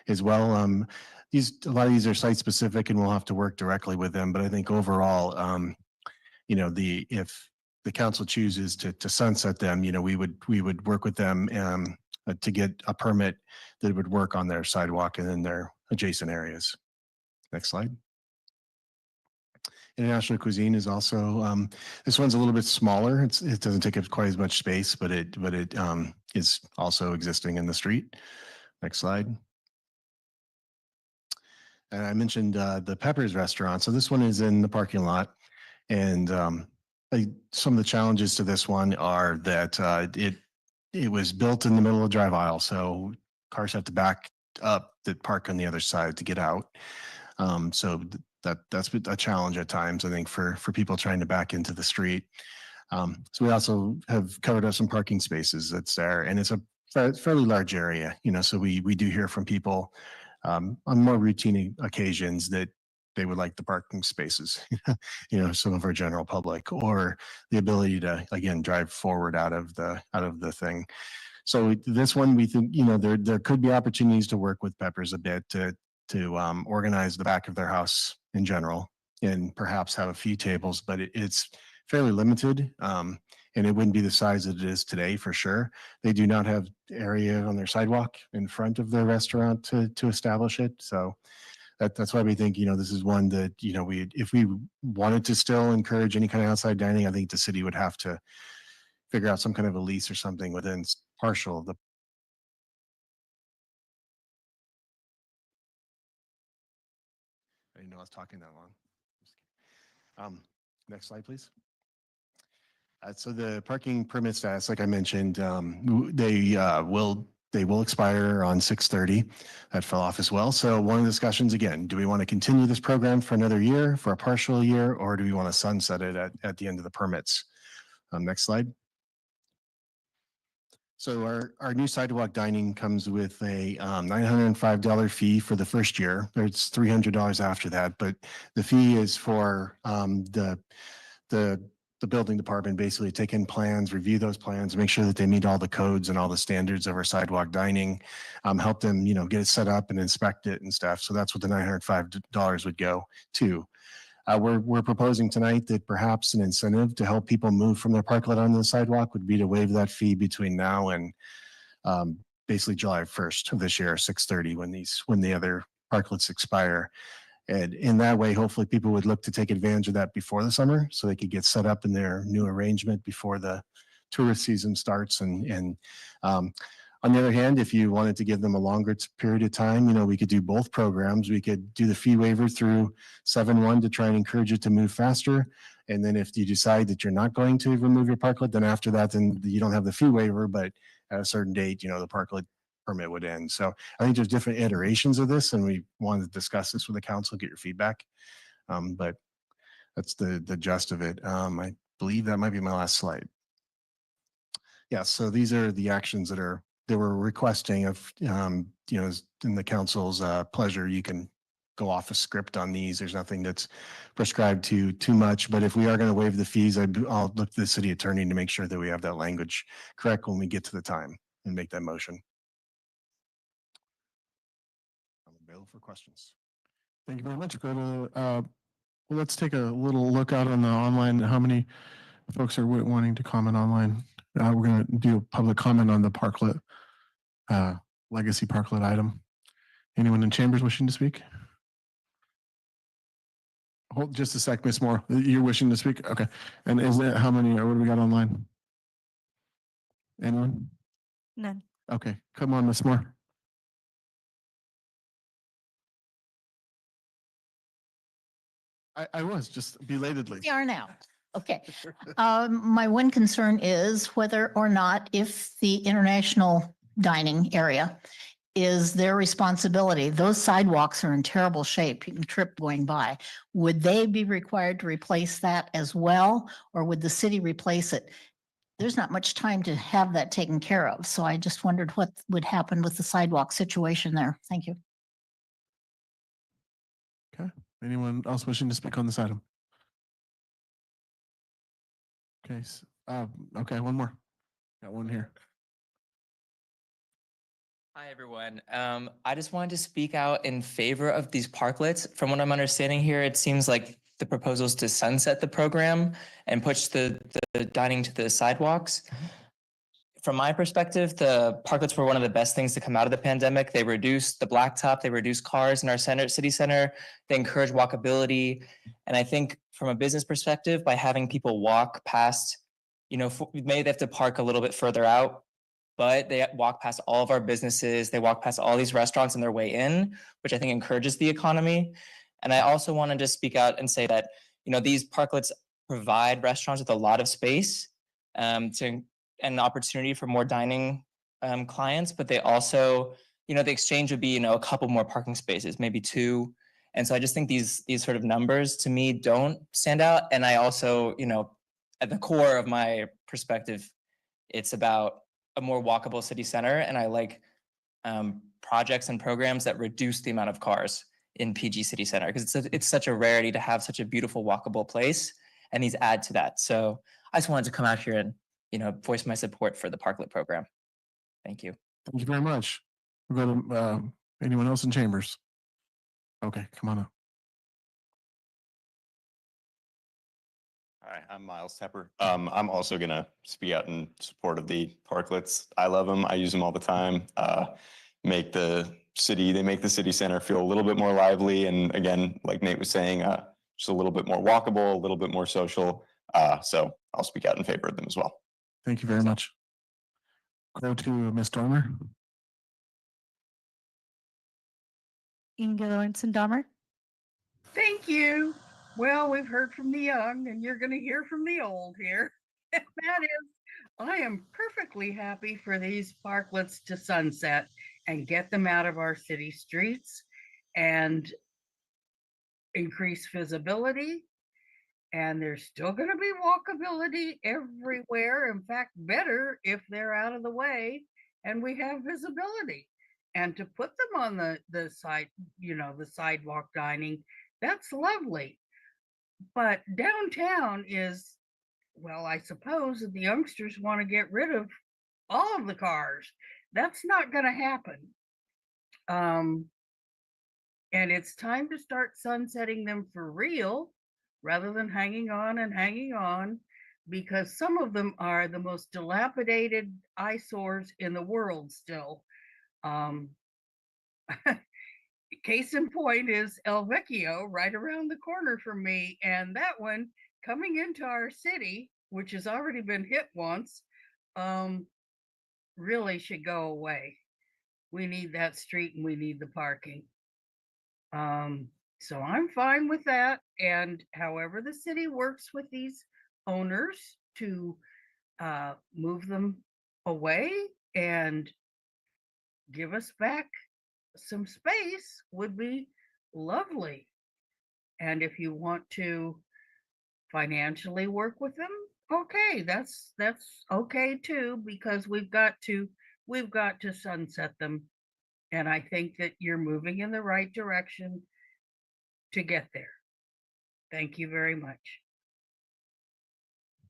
as well. A lot of these are site specific, and we'll have to work directly with them. But I think overall, if the council chooses to sunset them, we would work with them to get a permit that would work on their sidewalk and in their adjacent areas. Next slide. International Cuisine is also, this one's a little bit smaller. It doesn't take up quite as much space, but it is also existing in the street. Next slide. And I mentioned the Peppers restaurant. So this one is in the parking lot. And some of the challenges to this one are that it was built in the middle of drive aisle. So cars have to back up that park on the other side to get out. So that's a challenge at times, I think, for people trying to back into the street. So we also have covered up some parking spaces that's there, and it's a fairly large area, so we do hear from people on more routine occasions that they would like the parking spaces, some of our general public, or the ability to, again, drive forward out of the thing. So this one, we think, there could be opportunities to work with Peppers a bit to organize the back of their house in general, and perhaps have a few tables, but it's fairly limited, and it wouldn't be the size that it is today for sure. They do not have area on their sidewalk in front of their restaurant to establish it. So that's why we think, this is one that, if we wanted to still encourage any kind of outside dining, I think the city would have to figure out some kind of a lease or something within partial of the. I didn't know I was talking that long. Next slide, please. So the parking permit status, like I mentioned, they will expire on 6/30. That fell off as well. So one of the discussions, again, do we want to continue this program for another year, for a partial year, or do we want to sunset it at the end of the permits? Next slide. So our new sidewalk dining comes with a $905 fee for the first year. It's $300 after that, but the fee is for the building department basically take in plans, review those plans, make sure that they meet all the codes and all the standards of our sidewalk dining, help them, get it set up and inspect it and stuff. So that's what the $905 would go to. We're proposing tonight that perhaps an incentive to help people move from their parklet onto the sidewalk would be to waive that fee between now and basically July 1st of this year, 6/30, when the other parklets expire. And in that way, hopefully people would look to take advantage of that before the summer so they could get set up in their new arrangement before the tourist season starts. On the other hand, if you wanted to give them a longer period of time, we could do both programs. We could do the fee waiver through 7/1 to try and encourage it to move faster. And then if you decide that you're not going to remove your parklet, then after that, then you don't have the fee waiver, but at a certain date, the parklet permit would end. So I think there's different iterations of this, and we wanted to discuss this with the council, get your feedback. But that's the gist of it. I believe that might be my last slide. Yeah, so these are the actions that we're requesting of, in the council's pleasure. You can go off a script on these. There's nothing that's prescribed too much, but if we are going to waive the fees, I'll look to the city attorney to make sure that we have that language correct when we get to the time and make that motion. I'm available for questions. Thank you very much. Go to, well, let's take a little look out on the online, how many folks are wanting to comment online. We're going to do a public comment on the parklet, legacy parklet item. Anyone in chambers wishing to speak? Hold just a sec, Ms. Moore. You're wishing to speak? Okay. And is it how many, or what do we got online? Anyone? None. Okay, come on, Ms. Moore. I was just belatedly. We are now. Okay. My one concern is whether or not if the international dining area is their responsibility. Those sidewalks are in terrible shape. You can trip going by. Would they be required to replace that as well, or would the city replace it? There's not much time to have that taken care of. So I just wondered what would happen with the sidewalk situation there. Thank you. Okay. Anyone else wishing to speak on this item? Okay. Okay, one more. Got one here. Hi, everyone. I just wanted to speak out in favor of these parklets. From what I'm understanding here, it seems like the proposal is to sunset the program and push the dining to the sidewalks. From my perspective, the parklets were one of the best things to come out of the pandemic. They reduced the blacktop, they reduced cars in our city center, they encourage walkability. And I think from a business perspective, by having people walk past, maybe they have to park a little bit further out, but they walk past all of our businesses, they walk past all these restaurants on their way in, which I think encourages the economy. And I also wanted to speak out and say that, these parklets provide restaurants with a lot of space and an opportunity for more dining clients, but they also, the exchange would be, a couple more parking spaces, maybe 2. And so I just think these sort of numbers to me don't stand out. And I also, at the core of my perspective, it's about a more walkable city center. And I like projects and programs that reduce the amount of cars in PG City Center, because it's such a rarity to have such a beautiful walkable place, and these add to that. So I just wanted to come out here and, voice my support for the parklet program. Thank you. Thank you very much. We'll go to anyone else in chambers? Okay, come on up. Hi, I'm Miles Tepper. I'm also going to speak out in support of the parklets. I love them. I use them all the time. They make the city center feel a little bit more lively. And again, like Nate was saying, just a little bit more walkable, a little bit more social. So I'll speak out in favor of them as well. Thank you very much. Go to Ms. Dormer. Inga Lorenzen-Dahmer. Thank you. Well, we've heard from the young and you're going to hear from the old here. And that is, I am perfectly happy for these parklets to sunset and get them out of our city streets and increase visibility. And there's still going to be walkability everywhere. In fact, better if they're out of the way and we have visibility. And to put them on the side, the sidewalk dining, that's lovely. But downtown is, well, I suppose that the youngsters want to get rid of all of the cars. That's not going to happen. And it's time to start sunsetting them for real, rather than hanging on, because some of them are the most dilapidated eyesores in the world still. case in point is El Vecchio right around the corner from me. And that one coming into our city, which has already been hit once, really should go away. We need that street and we need the parking. So I'm fine with that. And however the city works with these owners to move them away and give us back some space would be lovely. And if you want to financially work with them, okay, that's okay too, because we've got to sunset them. And I think that you're moving in the right direction to get there. Thank you very much.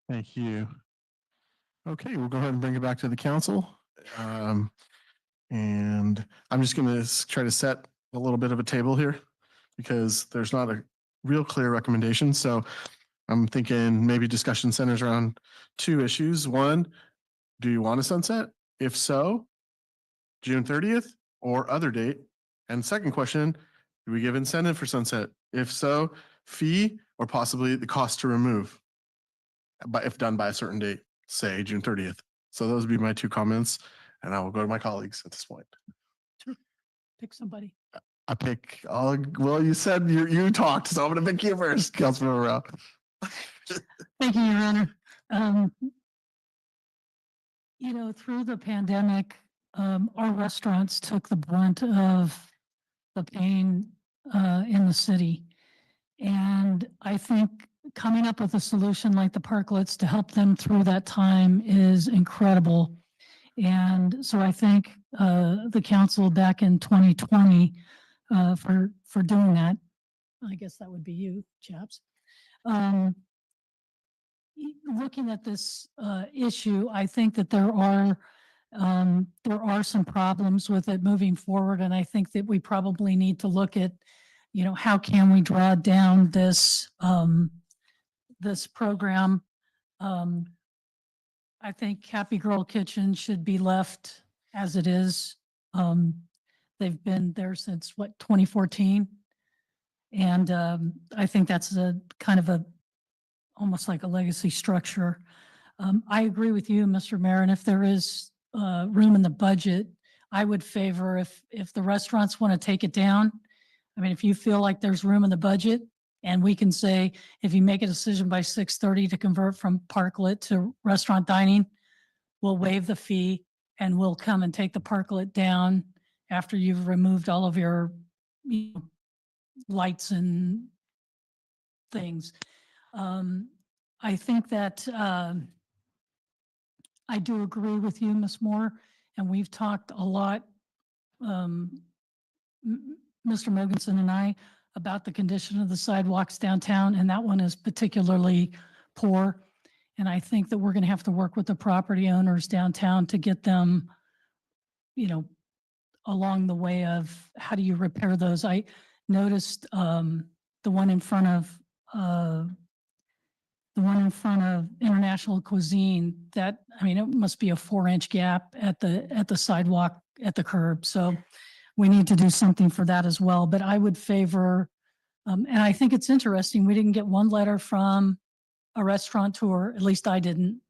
Thank you. Okay, we'll go ahead and bring it back to the council. And I'm just going to try to set a little bit of a table here because there's not a real clear recommendation. So I'm thinking maybe discussion centers around two issues. One, do you want a sunset? If so, June 30th or other date? And second question, do we give incentive for sunset? If so, fee or possibly the cost to remove, but if done by a certain date, say June 30th. So those would be my two comments, and I will go to my colleagues at this point. Pick somebody. Well, you said you talked, so I'm going to pick you first, Councilmember Morale. Thank you, Your Honor. Through the pandemic, our restaurants took the brunt of the pain in the city. And I think coming up with a solution like the parklets to help them through that time is incredible. And so I thank the council back in 2020 for doing that. I guess that would be you, chaps. Looking at this issue, I think that there are some problems with it moving forward, and I think that we probably need to look at, how can we draw down this this program. I think Happy Girl Kitchen should be left as it is. They've been there since 2014, and I think that's a kind of almost like a legacy structure. I agree with you, Mr. Mayor, and if there is room in the budget, I would favor if the restaurants want to take it down. I mean, if you feel like there's room in the budget and we can say, if you make a decision by 6:30 to convert from parklet to restaurant dining, we'll waive the fee and we'll come and take the parklet down after you've removed all of your lights and things. I think that I do agree with you, Ms. Moore, and we've talked a lot, Mr. Mogensen and I, about the condition of the sidewalks downtown, and that one is particularly poor. And I think that we're going to have to work with the property owners downtown to get them, along the way of how do you repair those. I noticed the one in front of International Cuisine, that, it must be a 4-inch gap at the sidewalk at the curb. So we need to do something for that as well. But I would favor, and I think it's interesting, we didn't get one letter from a restaurateur, at least I didn't.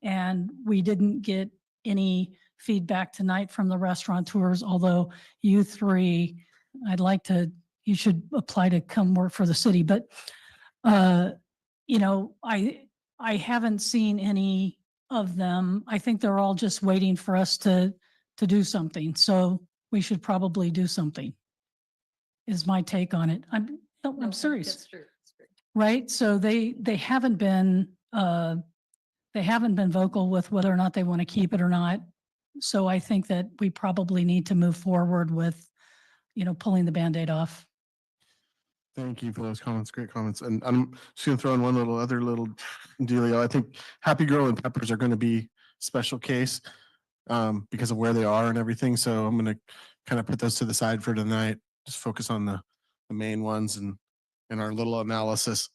And we didn't get any feedback tonight from the restaurateurs, although you three, you should apply to come work for the city. But I haven't seen any of them. I think they're all just waiting for us to do something. So we should probably do something, is my take on it. I'm serious. That's true. Right? So they haven't been vocal with whether or not they want to keep it or not. So I think that we probably need to move forward with, pulling the Band-Aid off. Thank you for those comments. Great comments. And I'm just going to throw in one other little dealio. I think Happy Girl and Peppers are going to be special case because of where they are and everything. So I'm going to kind of put those to the side for tonight. Just focus on the main ones and our little analysis.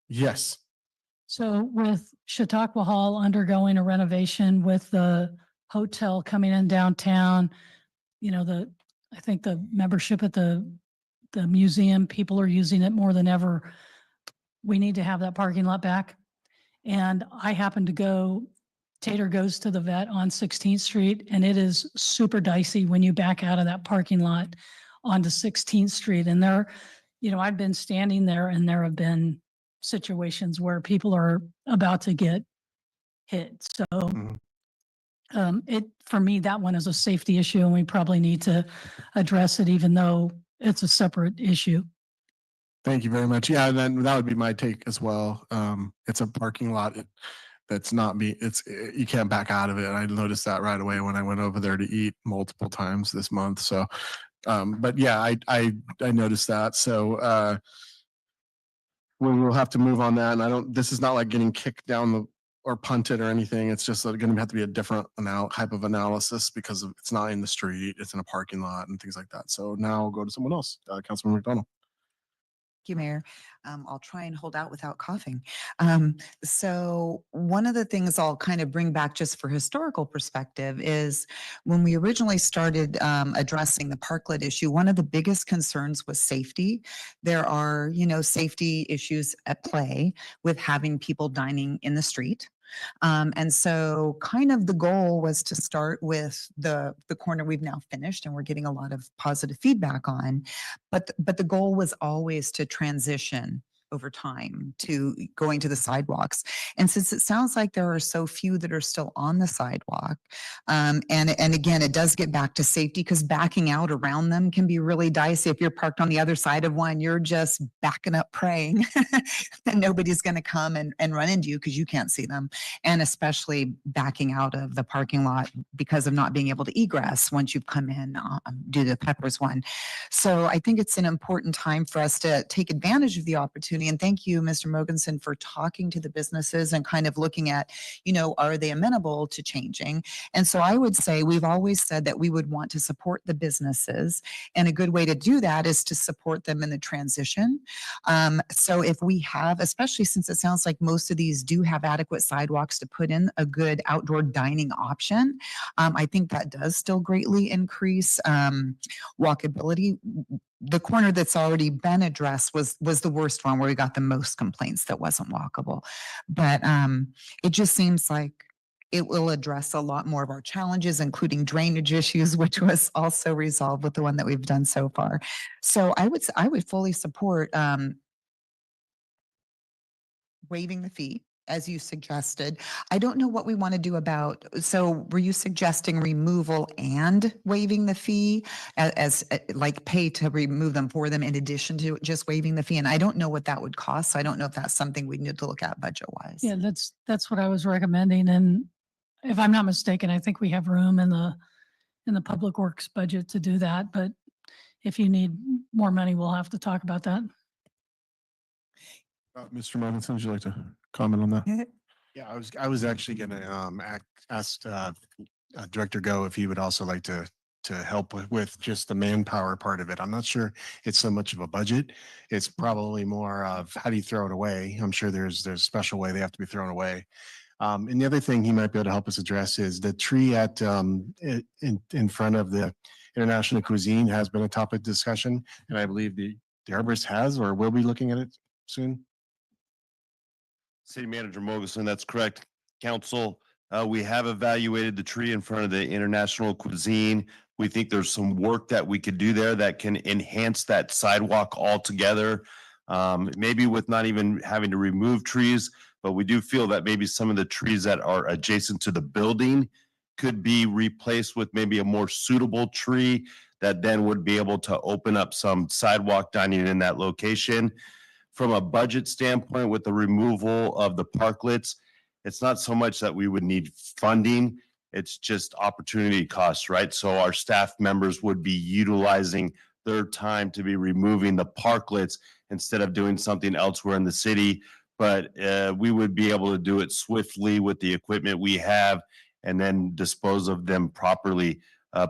Yes. So with Chautauqua Hall undergoing a renovation, with the hotel coming in downtown, I think the membership at the museum, people are using it more than ever. We need to have that parking lot back. And I happen to go, Tater goes to the vet on 16th Street, and it is super dicey when you back out of that parking lot onto 16th Street. And there, I've been standing there and there have been situations where people are about to get hit. So for me, that one is a safety issue and we probably need to address it even though it's a separate issue. Thank you very much. Yeah, and then that would be my take as well. It's a parking lot that's not you can't back out of it. And I noticed that right away when I went over there to eat multiple times this month. So, but yeah, I noticed that. So, we'll have to move on that. And this is not like getting kicked down or punted or anything. It's just going to have to be a different type of analysis because it's not in the street, it's in a parking lot and things like that. So now I'll go to someone else, Councilman McDonald. Thank you, Mayor. I'll try and hold out without coughing. So one of the things I'll kind of bring back just for historical perspective is when we originally started addressing the parklet issue, one of the biggest concerns was safety. There are, safety issues at play with having people dining in the street. And so kind of the goal was to start with the corner we've now finished and we're getting a lot of positive feedback on, but the goal was always to transition over time to going to the sidewalks. And since it sounds like there are so few that are still on the sidewalk, and again, it does get back to safety because backing out around them can be really dicey. If you're parked on the other side of one, you're just backing up praying that nobody's going to come and run into you because you can't see them. And especially backing out of the parking lot because of not being able to egress once you've come in due to the Peppers one. So I think it's an important time for us to take advantage of the opportunity. And thank you, Mr. Mogensen, for talking to the businesses and kind of looking at, are they amenable to changing? And so I would say we've always said that we would want to support the businesses. And a good way to do that is to support them in the transition. So if we have, especially since it sounds like most of these do have adequate sidewalks to put in a good outdoor dining option, I think that does still greatly increase walkability. The corner that's already been addressed was the worst one where we got the most complaints that wasn't walkable. But it just seems like it will address a lot more of our challenges, including drainage issues, which was also resolved with the one that we've done so far. So I would fully support waiving the fee, as you suggested. I don't know what we want to do about, so were you suggesting removal and waiving the fee as like pay to remove them for them in addition to just waiving the fee? And I don't know what that would cost. So I don't know if that's something we need to look at budget wise. Yeah, that's what I was recommending. And if I'm not mistaken, I think we have room in the public works budget to do that. But if you need more money, we'll have to talk about that. Mr. Mogensen, would you like to comment on that? Yeah, I was actually going to ask Director Go if he would also like to help with just the manpower part of it. I'm not sure it's so much of a budget. It's probably more of how do you throw it away? I'm sure there's a special way they have to be thrown away. And the other thing he might be able to help us address is the tree at in front of the International Cuisine has been a topic of discussion, and I believe the arborist has or will be looking at it soon. City Manager Mogensen, that's correct. Council, we have evaluated the tree in front of the International Cuisine. We think there's some work that we could do there that can enhance that sidewalk altogether. Maybe with not even having to remove trees, but we do feel that maybe some of the trees that are adjacent to the building could be replaced with maybe a more suitable tree that then would be able to open up some sidewalk dining in that location. From a budget standpoint, with the removal of the parklets, it's not so much that we would need funding, it's just opportunity costs, right? So our staff members would be utilizing their time to be removing the parklets instead of doing something elsewhere in the city. But we would be able to do it swiftly with the equipment we have and then dispose of them properly.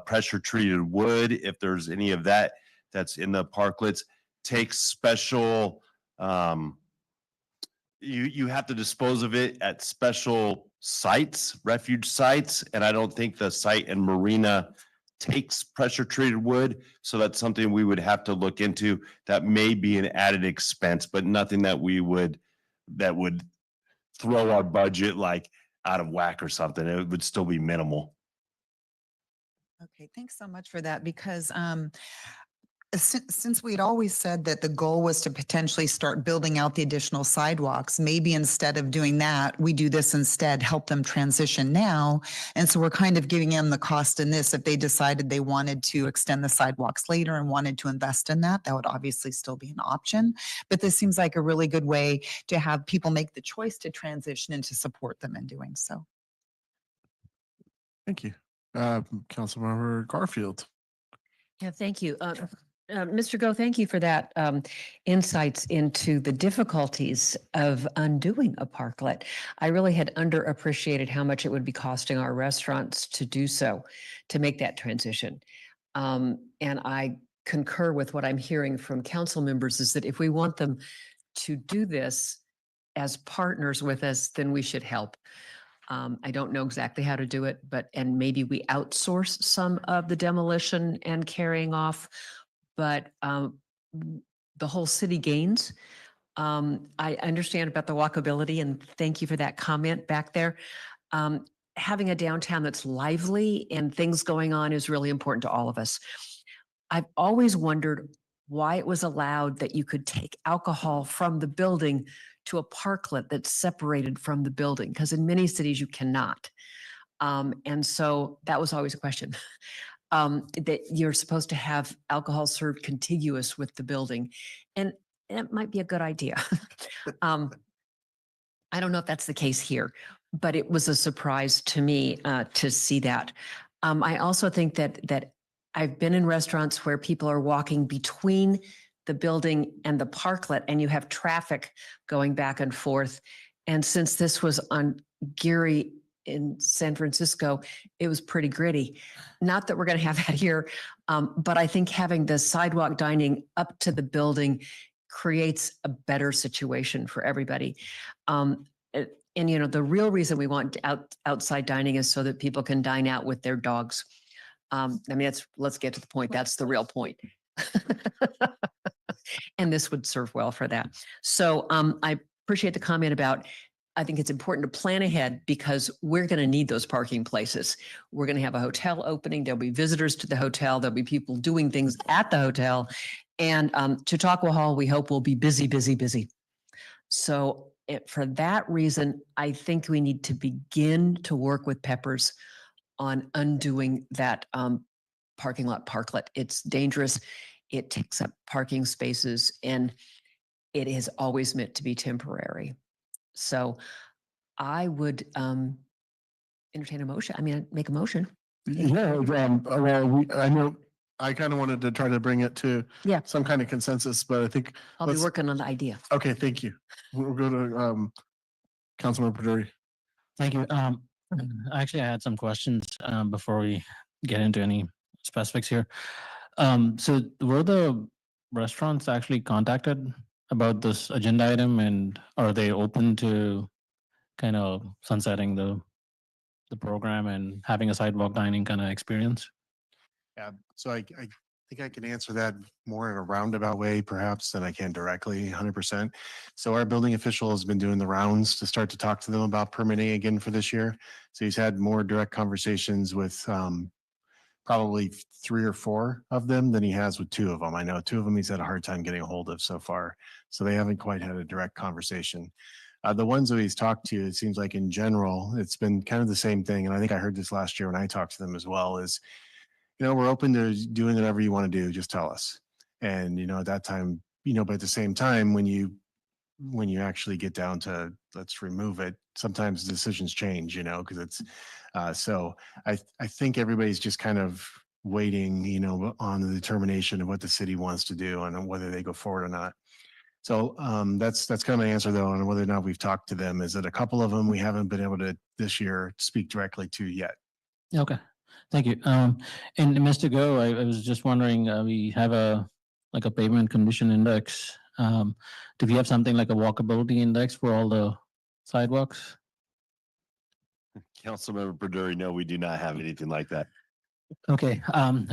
Pressure treated wood, if there's any of that that's in the parklets, takes special you have to dispose of it at special sites, refuge sites, and I don't think the site in Marina takes pressure treated wood. So that's something we would have to look into. That may be an added expense, but nothing that that would throw our budget like out of whack or something. It would still be minimal. Okay, thanks so much for that because since we'd always said that the goal was to potentially start building out the additional sidewalks, maybe instead of doing that, we do this instead, help them transition now. And so we're kind of giving them the cost in this. If they decided they wanted to extend the sidewalks later and wanted to invest in that, that would obviously still be an option. But this seems like a really good way to have people make the choice to transition and to support them in doing so. Thank you. Councilmember Garfield. Yeah, thank you. Mr. Go, thank you for that insights into the difficulties of undoing a parklet. I really had underappreciated how much it would be costing our restaurants to do so, to make that transition. And I concur with what I'm hearing from council members is that if we want them to do this as partners with us, then we should help. I don't know exactly how to do it, and maybe we outsource some of the demolition and carrying off, but the whole city gains. I understand about the walkability and thank you for that comment back there. Having a downtown that's lively and things going on is really important to all of us. I've always wondered why it was allowed that you could take alcohol from the building to a parklet that's separated from the building, because in many cities you cannot. And so that was always a question. That you're supposed to have alcohol served contiguous with the building. And it might be a good idea. I don't know if that's the case here, but it was a surprise to me to see that. I also think that I've been in restaurants where people are walking between the building and the parklet and you have traffic going back and forth. And since this was on Geary in San Francisco, it was pretty gritty. Not that we're going to have that here, but I think having the sidewalk dining up to the building creates a better situation for everybody. And you know, the real reason we want outside dining is so that people can dine out with their dogs. I mean, let's get to the point. That's the real point. And this would serve well for that. So I appreciate the comment about, I think it's important to plan ahead because we're going to need those parking places. We're going to have a hotel opening. There'll be visitors to the hotel. There'll be people doing things at the hotel. And Chautauqua Hall, we hope will be busy, busy, busy. So for that reason, I think we need to begin to work with Peppers on undoing that parking lot parklet. It's dangerous. It takes up parking spaces and it is always meant to be temporary. So I would entertain a motion. I mean, make a motion. Yeah, I know I kind of wanted to try to bring it to some kind of consensus, but I think I'll be working on the idea. Okay, thank you. We'll go to Councilmember Perduri. Thank you. Actually, I had some questions before we get into any specifics here. So were the restaurants actually contacted about this agenda item, and are they open to kind of sunsetting the program and having a sidewalk dining kind of experience? Yeah, so I think I can answer that more in a roundabout way perhaps than I can directly 100%. So our building official has been doing the rounds to start to talk to them about permitting again for this year. So he's had more direct conversations with probably 3 or 4 of them than he has with 2 of them. I know 2 of them he's had a hard time getting a hold of so far. So they haven't quite had a direct conversation. The ones that he's talked to, it seems like in general, it's been kind of the same thing. And I think I heard this last year when I talked to them as well is, you know, we're open to doing whatever you want to do, just tell us. And, you know, at that time, you know, but at the same time, when you actually get down to let's remove it, sometimes decisions change, you know, because it's, so I think everybody's just kind of waiting, you know, on the determination of what the city wants to do and whether they go forward or not. So that's kind of my answer though, on whether or not we've talked to them. Is that a couple of them we haven't been able to this year speak directly to yet. Okay, thank you. And Mr. Go, I was just wondering, we have a pavement condition index. Do we have something like a walkability index for all the sidewalks? Councilmember Perduri, no, we do not have anything like that. Okay,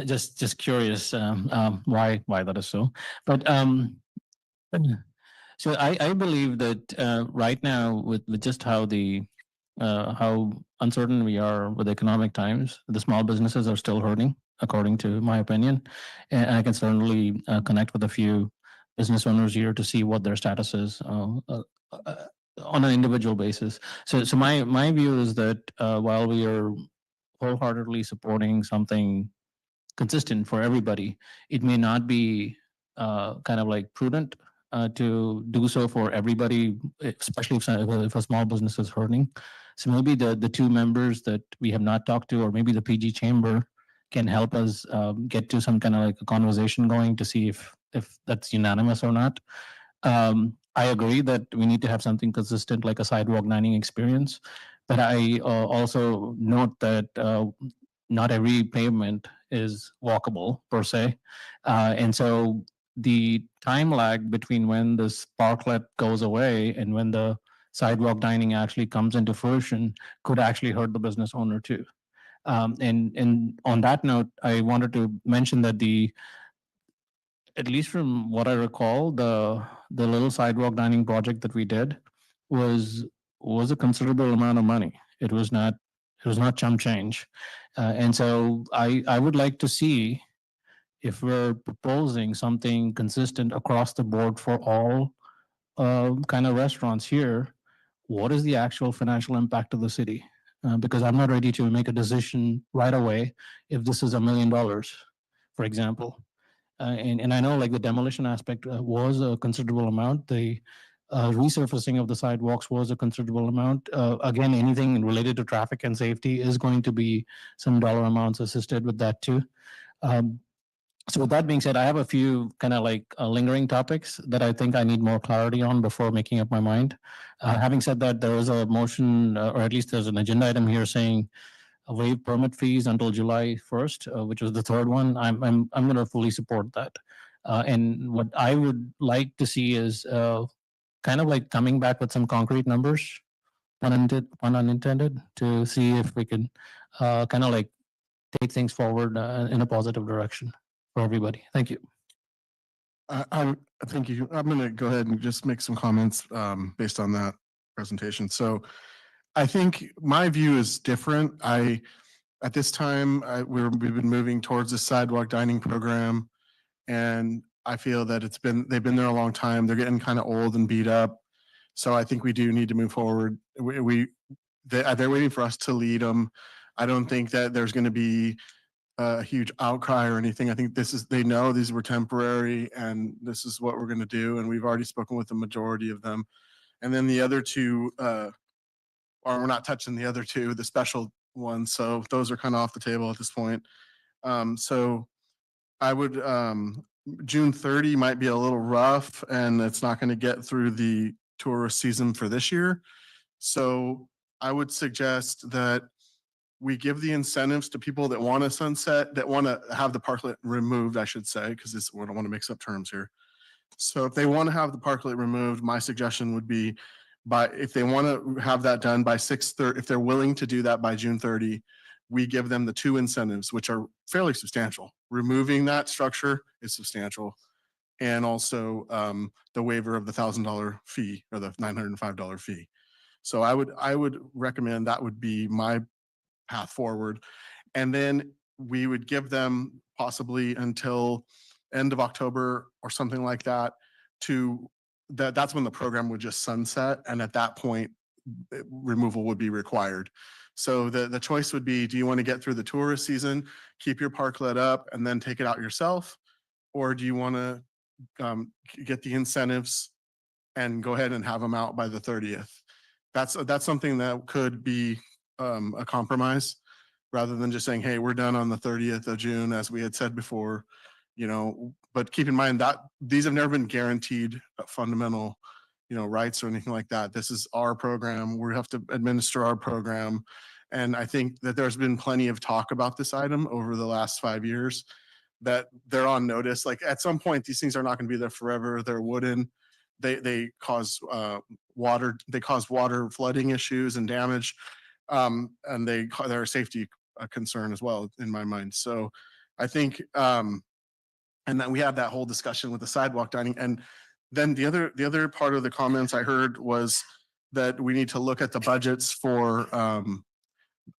just curious, why that is so, but, so I believe that, right now with just how uncertain we are with economic times, the small businesses are still hurting, according to my opinion. And I can certainly, connect with a few business owners here to see what their status is, uh, on an individual basis. So my view is that, while we are wholeheartedly supporting something consistent for everybody, it may not be, kind of like prudent, to do so for everybody, especially if a small business is hurting. So maybe the two members that we have not talked to, or maybe the PG chamber, can help us, get to some kind of like a conversation going to see if that's unanimous or not. I agree that we need to have something consistent like a sidewalk dining experience, but I, also note that, not every pavement is walkable per se. And so the time lag between when this parklet goes away and when the sidewalk dining actually comes into fruition could actually hurt the business owner too. And on that note, I wanted to mention that at least from what I recall, the little sidewalk dining project that we did was was a considerable amount of money. It was not chump change, and so I would like to see if we're proposing something consistent across the board for all, kind of restaurants here. What is the actual financial impact of the city? Because I'm not ready to make a decision right away if this is $1 million, for example. And I know like the demolition aspect, was a considerable amount. The, resurfacing of the sidewalks was a considerable amount. Again, anything related to traffic and safety is going to be some dollar amounts assisted with that too. Um, so with that being said, I have a few kind of like, lingering topics that I think I need more clarity on before making up my mind. Having said that, there is a motion, or at least there's an agenda item here saying waive permit fees until July 1st, which was the third one. I'm going to fully support that. And what I would like to see is, kind of like coming back with some concrete numbers, pun unintended, to see if we can, kind of like take things forward, in a positive direction for everybody. Thank you. Thank you. I'm going to go ahead and just make some comments, based on that presentation. So I think my view is different. At this time, we've been moving towards the sidewalk dining program, and I feel that they've been there a long time. They're getting kind of old and beat up. So I think we do need to move forward. They're waiting for us to lead them. I don't think that there's going to be a huge outcry or anything. I think they know these were temporary and this is what we're going to do. And we've already spoken with the majority of them. And then the other two, or we're not touching the other two, the special ones. So those are kind of off the table at this point. So I would, June 30 might be a little rough and it's not going to get through the tourist season for this year. So I would suggest that we give the incentives to people that want to sunset, that want to have the parklet removed, I should say, because we don't want to mix up terms here. So if they want to have the parklet removed, my suggestion would be if they want to have that done by 6:30, if they're willing to do that by June 30, we give them the two incentives, which are fairly substantial. Removing that structure is substantial. And also the waiver of the $1,000 fee or the $905 fee. So I would recommend that would be my path forward. And then we would give them possibly until end of October or something like that that's when the program would just sunset. And at that point, removal would be required. So the choice would be, do you want to get through the tourist season, keep your parklet up and then take it out yourself? Or do you want to get the incentives and go ahead and have them out by the 30th? That's something that could be a compromise rather than just saying, hey, we're done on the 30th of June, as we had said before, but keep in mind that these have never been guaranteed fundamental, rights or anything like that. This is our program. We have to administer our program. And I think that there's been plenty of talk about this item over the last 5 years that they're on notice. Like at some point, these things are not going to be there forever. They're wooden. They cause water flooding issues and damage. And they're a safety a concern as well in my mind. So I think, and then we had that whole discussion with the sidewalk dining. And then the other part of the comments I heard was that we need to look at the budgets for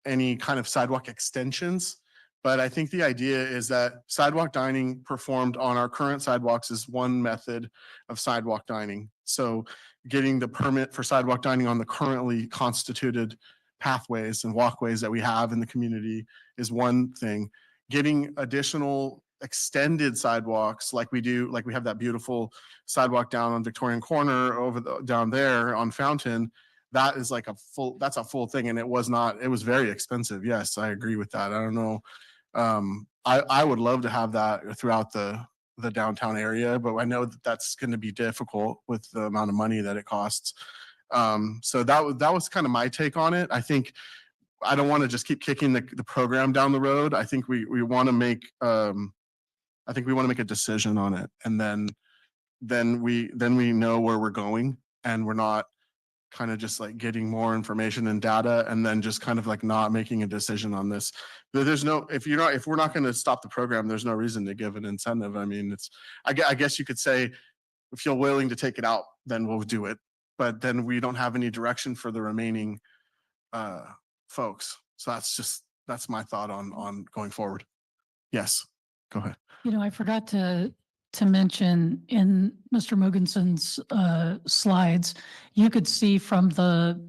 any kind of sidewalk extensions. But I think the idea is that sidewalk dining performed on our current sidewalks is one method of sidewalk dining. So getting the permit for sidewalk dining on the currently constituted pathways and walkways that we have in the community is one thing. Getting additional extended sidewalks like we do, like we have that beautiful sidewalk down on Victorian Corner down there on Fountain. That is like that's a full thing. And it was very expensive. Yes, I agree with that. I don't know. I would love to have that throughout the downtown area, but I know that that's going to be difficult with the amount of money that it costs. So that was kind of my take on it. I think I don't want to just keep kicking the program down the road. I think we want to make a decision on it, and then we know where we're going, and we're not kind of just like getting more information and data and then just kind of like not making a decision on this. There's no, if we're not going to stop the program, there's no reason to give an incentive. I mean, I guess you could say, if you're willing to take it out, then we'll do it. But then we don't have any direction for the remaining folks. So that's my thought on going forward. Yes, go ahead. I forgot to mention in Mr. Mugensen's slides, you could see from the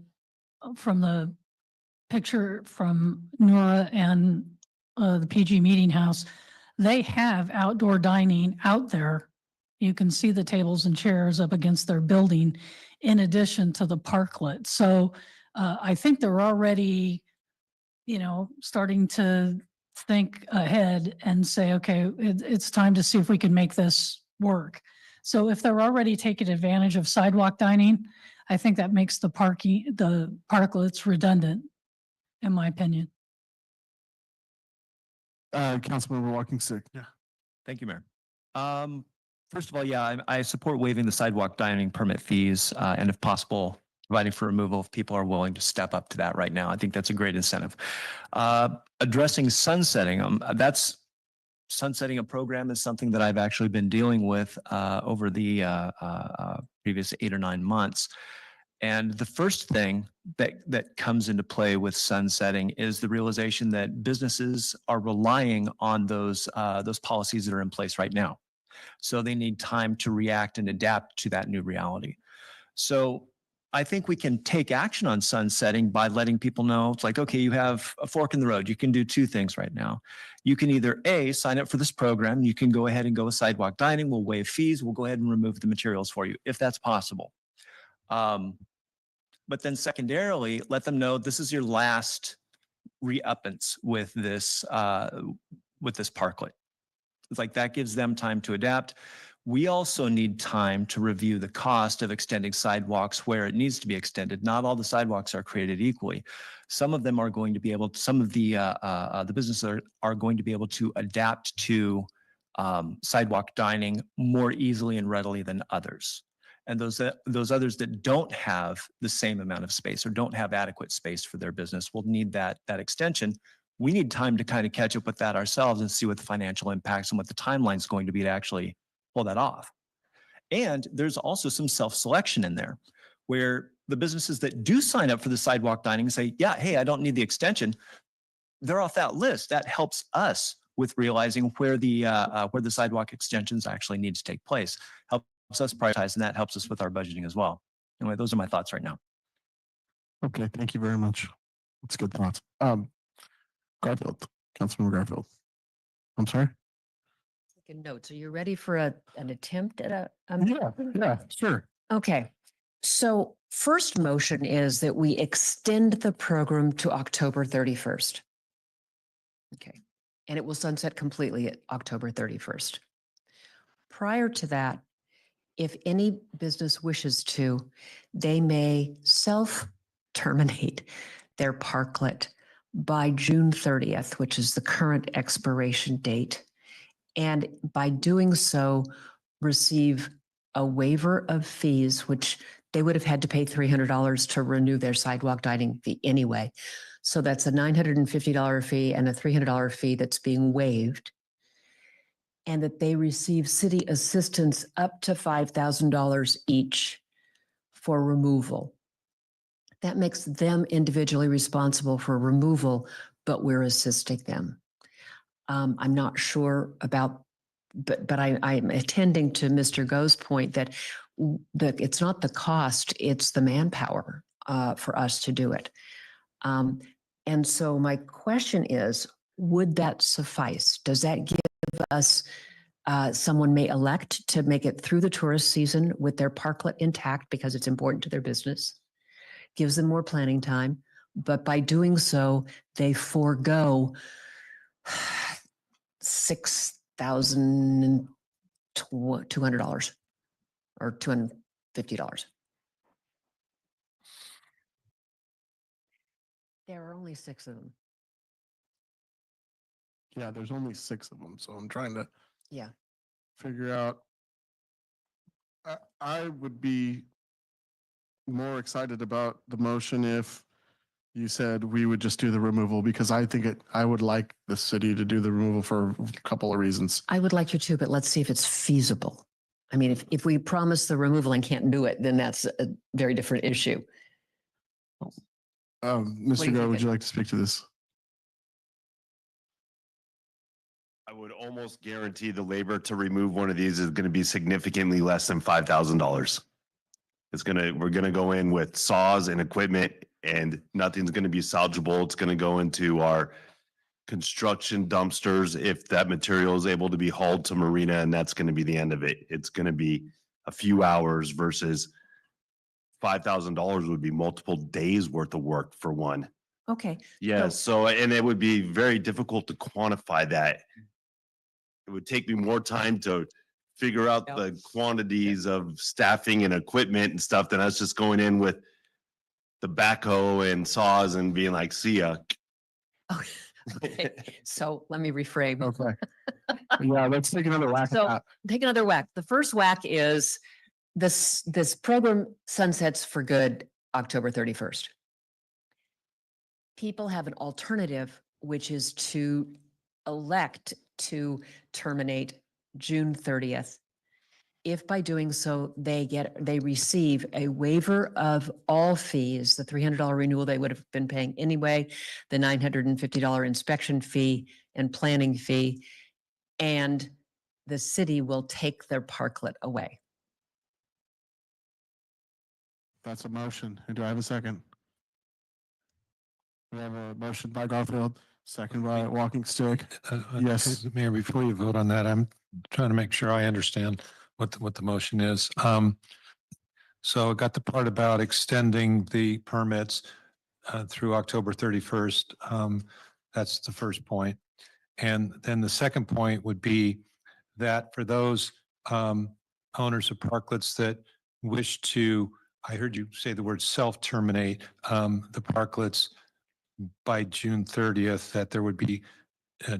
picture from Nora and the PG Meeting House, they have outdoor dining out there. You can see the tables and chairs up against their building in addition to the parklet. So I think they're already, starting to think ahead and say, okay, it's time to see if we can make this work. So if they're already taking advantage of sidewalk dining, I think that makes the parklets redundant, in my opinion. Councilmember Walking Stick. Yeah. Thank you, Mayor. First of all, yeah, I support waiving the sidewalk dining permit fees, and if possible, providing for removal if people are willing to step up to that right now. I think that's a great incentive. Addressing sunsetting, sunsetting a program is something that I've actually been dealing with over the previous 8 or 9 months. And the first thing that comes into play with sunsetting is the realization that businesses are relying on those policies that are in place right now. So they need time to react and adapt to that new reality. So I think we can take action on sunsetting by letting people know it's like, okay, you have a fork in the road. You can do 2 things right now. You can either A, sign up for this program. You can go ahead and go with sidewalk dining. We'll waive fees. We'll go ahead and remove the materials for you if that's possible. But then secondarily, let them know this is your last re-uppance with this parklet. It's like that gives them time to adapt. We also need time to review the cost of extending sidewalks where it needs to be extended. Not all the sidewalks are created equally. Some of them are going to be able to, some of the businesses are going to be able to adapt to sidewalk dining more easily and readily than others. And those others that don't have the same amount of space or don't have adequate space for their business will need that extension. We need time to kind of catch up with that ourselves and see what the financial impacts and what the timeline is going to be to actually pull that off. And there's also some self-selection in there where the businesses that do sign up for the sidewalk dining say, yeah, hey, I don't need the extension. They're off that list. That helps us with realizing where the sidewalk extensions actually need to take place. Helps us prioritize, and that helps us with our budgeting as well. Anyway, those are my thoughts right now. Okay, thank you very much. That's good thoughts. Garfield, Councilmember Garfield. I'm sorry? Taking notes. Are you ready for an attempt at a? Yeah, sure. Okay. So first motion is that we extend the program to October 31st. Okay. And it will sunset completely at October 31st. Prior to that, if any business wishes to, they may self-terminate their parklet by June 30th, which is the current expiration date. And by doing so, receive a waiver of fees, which they would have had to pay $300 to renew their sidewalk dining fee anyway. So that's a $950 fee and a $300 fee that's being waived. And that they receive city assistance up to $5,000 each for removal. That makes them individually responsible for removal, but we're assisting them. I'm not sure about, but I'm attending to Mr. Go's point that it's not the cost, it's the manpower for us to do it. And so my question is, would that suffice? Does that give us, someone may elect to make it through the tourist season with their parklet intact because it's important to their business, gives them more planning time, but by doing so, they forego $6,200 or $250. There are only 6 of them. Yeah, there's only 6 of them, so I'm trying to Yeah. figure out. I would be more excited about the motion if you said we would just do the removal, because I would like the city to do the removal for a couple of reasons. I would like you to, but let's see if it's feasible. I mean, if we promise the removal and can't do it, then that's a very different issue. Mr. you Go, would thinking? you like to speak to this? I would almost guarantee the labor to remove one of these is going to be significantly less than $5,000. We're going to go in with saws and equipment and nothing's going to be salvageable. It's going to go into our construction dumpsters if that material is able to be hauled to Marina, and that's going to be the end of it. It's going to be a few hours versus $5,000 would be multiple days worth of work for one. Okay. Yeah, so, and it would be very difficult to quantify that. It would take me more time to figure out Yep. the quantities of staffing and equipment and stuff than us just going in with the backhoe and saws and being like, see ya. Okay. So let me reframe. Okay. Yeah, let's take another whack at So that. take another whack. The first whack is this program sunsets for good October 31st. People have an alternative, which is to elect to terminate June 30th. If by doing so, they receive a waiver of all fees, the $300 renewal they would have been paying anyway, the $950 inspection fee and planning fee, and the city will take their parklet away. That's a motion. And do I have a second? We have a motion by Garfield, second by Walking Stick. Yes. Mayor, before you vote on that, I'm trying to make sure I understand what the motion is. So I got the part about extending the permits through October 31st. That's the first point. And then the second point would be that for those owners of parklets that wish to, I heard you say the word self-terminate the parklets by June 30th, that there would be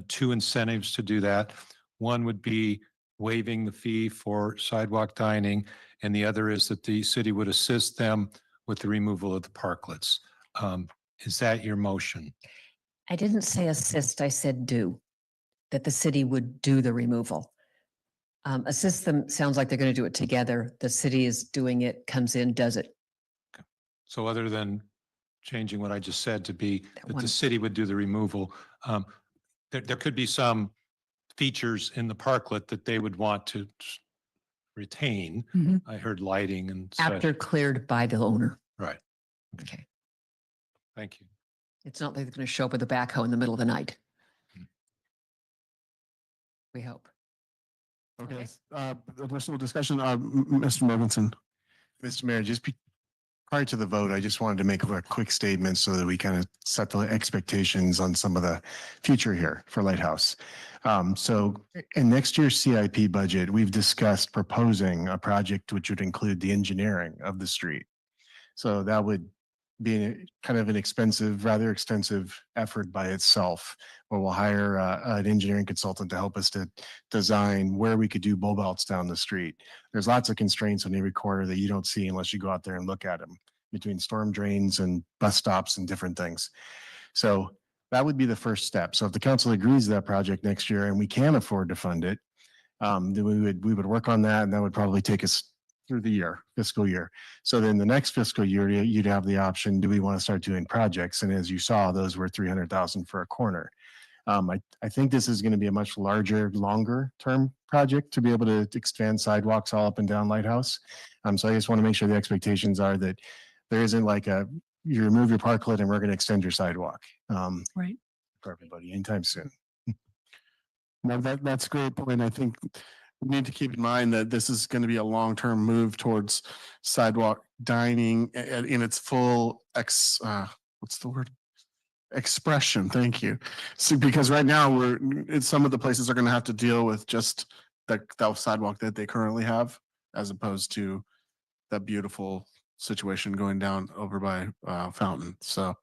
2 incentives to do that. One would be waiving the fee for sidewalk dining, and the other is that the city would assist them with the removal of the parklets. Is that your motion? I didn't say assist, I said do, that the city would do the removal. Assist them sounds like they're going to do it together. The city is doing it, comes in, does it. So other than changing what I just said to be that one. the city would do the removal, there could be some features in the parklet that they would want to retain. Mhm. I heard lighting and such. After cleared by the owner. Right. Okay. Thank you. It's not like they're going to show up with a backhoe in the middle of the night. We hope. Okay. Additional discussion, Mr. Morganson. Mr. Mayor, prior to the vote, I just wanted to make a quick statement so that we kind of set the expectations on some of the future here for Lighthouse. So in next year's CIP budget, we've discussed proposing a project which would include the engineering of the street. So that would be kind of an expensive, rather extensive effort by itself, where we'll hire an engineering consultant to help us to design where we could do bulb outs down the street. There's lots of constraints on every corner that you don't see unless you go out there and look at them, between storm drains and bus stops and different things. So that would be the first step. So if the council agrees to that project next year and we can afford to fund it, then we would work on that, and that would probably take us through the fiscal year. So then the next fiscal year, you'd have the option, do we want to start doing projects? And as you saw, those were 300,000 for a corner. I think this is going to be a much larger, longer term project to be able to expand sidewalks all up and down Lighthouse. So I just want to make sure the expectations are that there isn't like you remove your parklet and we're going to extend your sidewalk Right. for everybody anytime soon. No, that's a great point. I think we need to keep in mind that this is going to be a long-term move towards sidewalk dining in its full what's the word? Expression. Thank you. So because right now some of the places are going to have to deal with just that sidewalk that they currently have, as opposed to that beautiful situation going down over by Fountain. So,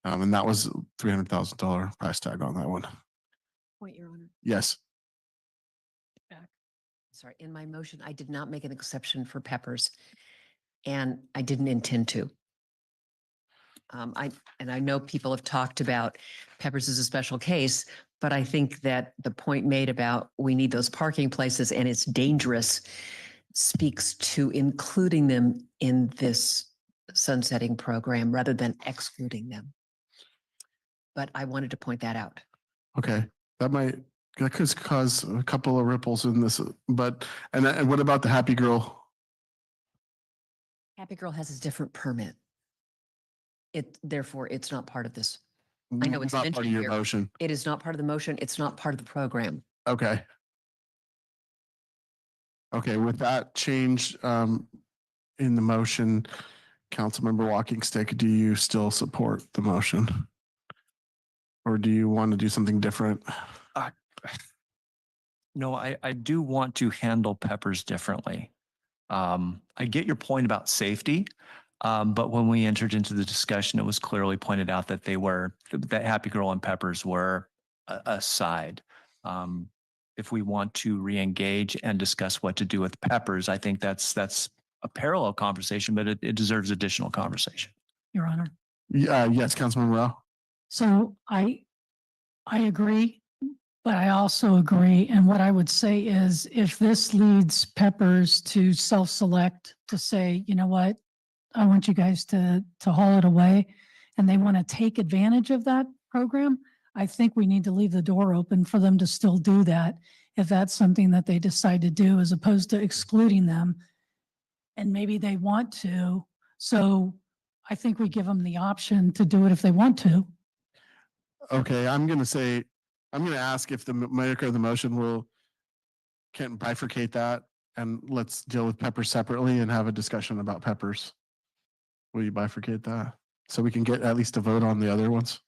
and that was $300,000 price tag on that one. Point, Your Honor. Yes. Sorry, in my motion, I did not make an exception for Peppers, and I didn't intend to. I know people have talked about Peppers as a special case, but I think that the point made about we need those parking places and it's dangerous speaks to including them in this sunsetting program rather than excluding them. But I wanted to point that out. Okay, that could cause a couple of ripples in this, but, and what about the Happy Girl? Happy Girl has a different permit. Therefore, it's not part of this. I know it's Not mentioned part of your here. motion. It is not part of the motion. It's not part of the program. Okay. Okay, with that change in the motion, Councilmember Walking Stick, do you still support the motion? Or do you want to do something different? No, I do want to handle Peppers differently. I get your point about safety, but when we entered into the discussion, it was clearly pointed out that that Happy Girl and Peppers were aside. If we want to re-engage and discuss what to do with Peppers, I think that's a parallel conversation, but it deserves additional conversation. Your Honor. Yes, Councilman Rao. So I agree, but I also agree. And what I would say is if this leads Peppers to self-select to say, you know what, I want you guys to haul it away, and they want to take advantage of that program, I think we need to leave the door open for them to still do that if that's something that they decide to do, as opposed to excluding them. And maybe they want to. So I think we give them the option to do it if they want to. Okay, I'm going to ask if the maker of the motion can bifurcate that, and let's deal with Peppers separately and have a discussion about Peppers. Will you bifurcate that so we can get at least a vote on the other ones?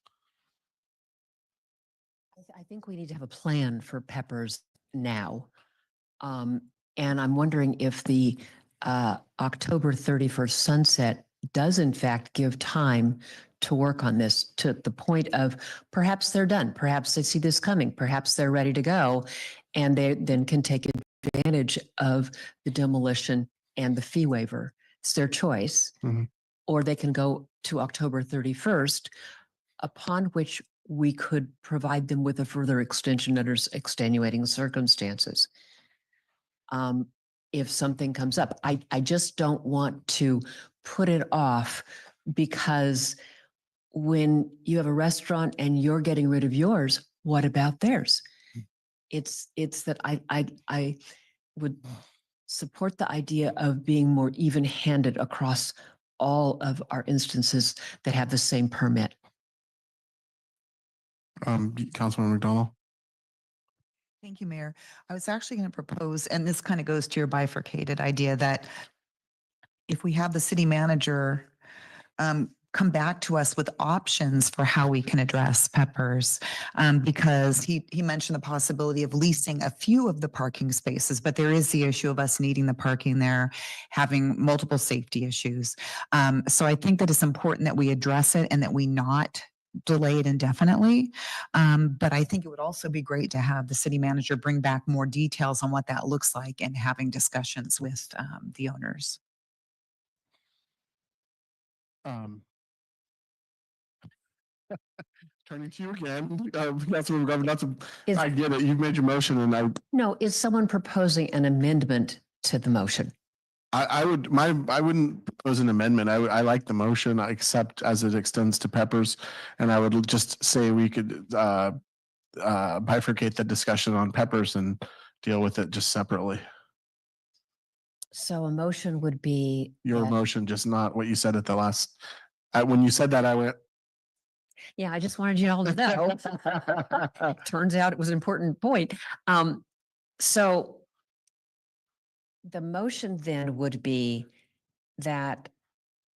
I think we need to have a plan for Peppers now. And I'm wondering if the October 31st sunset does in fact give time to work on this to the point of perhaps they're done, perhaps they see this coming, perhaps they're ready to go, and they then can take advantage of the demolition and the fee waiver. It's their choice. Mm-hmm. Or they can go to October 31st, upon which we could provide them with a further extension under extenuating circumstances. If something comes up, I just don't want to put it off, because when you have a restaurant and you're getting rid of yours, what about theirs? It's that I would support the idea of being more even-handed across all of our instances that have the same permit. Councilman McDonald. Thank you, Mayor. I was actually going to propose, and this kind of goes to your bifurcated idea, that if we have the city manager come back to us with options for how we can address Peppers, because he mentioned the possibility of leasing a few of the parking spaces, but there is the issue of us needing the parking there, having multiple safety issues. So I think that it's important that we address it and that we not delay it indefinitely. But I think it would also be great to have the city manager bring back more details on what that looks like and having discussions with the owners. Turning to you again, Councilmember Glover, Is- I get it. You've made your motion and No, is someone proposing an amendment to the motion? I wouldn't propose an amendment. I like the motion, except as it extends to Peppers. And I would just say we could bifurcate the discussion on Peppers and deal with it just separately. So a motion would be. Your that- motion, just not what you said at the last, when you said that, I went. Yeah, I just wanted you all to know. Turns out it was an important point. So the motion then would be that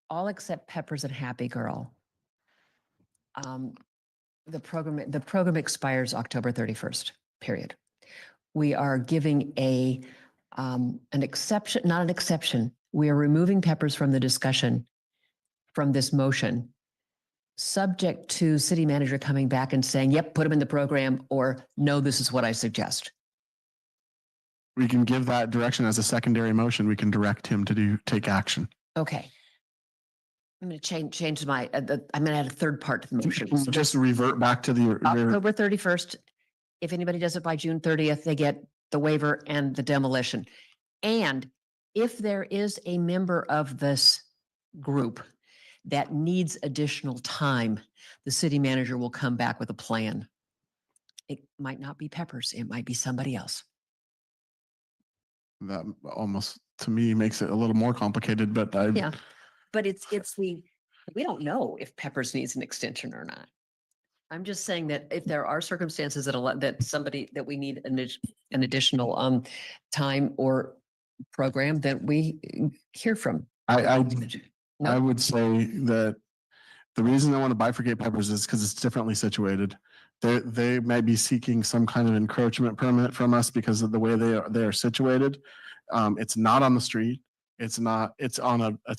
all except Peppers and Happy Girl. The program expires October 31st, period. We are giving an exception, not an exception. We are removing Peppers from the discussion from this motion, subject to city manager coming back and saying, yep, put them in the program, or no, this is what I suggest. We can give that direction as a secondary motion. We can direct him to take action. Okay. I'm going to change my, I'm going to add a third part to the motion. So Just revert back to the. October 31st. If anybody does it by June 30th, they get the waiver and the demolition. And if there is a member of this group that needs additional time, the city manager will come back with a plan. It might not be Peppers. It might be somebody else. That almost, to me, makes it a little more complicated, but Yeah. But we don't know if Peppers needs an extension or not. I'm just saying that if there are circumstances that we need an additional time or program, that we hear from. I No. would say that the reason I want to bifurcate Peppers is because it's differently situated. They might be seeking some kind of encroachment permit from us because of the way they are situated. It's not on the street. It's on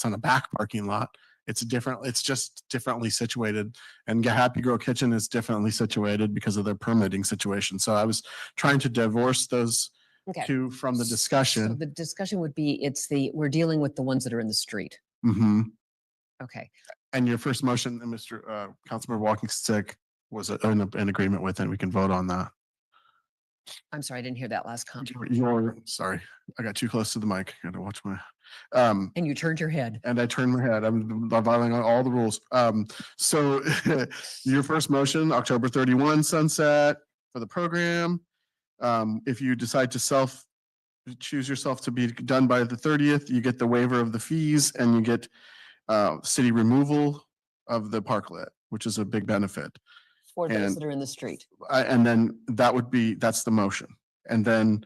a back parking lot. It's different. It's just differently situated. And Happy Girl Kitchen is differently situated because of their permitting situation. So I was trying to divorce those Okay. two from the So discussion. the discussion would be, we're dealing with the ones that are in the street. Hmm. Okay. And your first motion, Mr. Councilmember Walking Stick, was in agreement with, and we can vote on that. I'm sorry, I didn't hear that last comment. Sorry, I got too close to the mic. Got to watch my. And you turned your head. And I turned my head. I'm violating all the rules. So your first motion, October 31 sunset for the program. If you decide to choose yourself to be done by the 30th, you get the waiver of the fees and you get city removal of the parklet, which is a big benefit. For those And- that are in the street. And then that's the motion. And then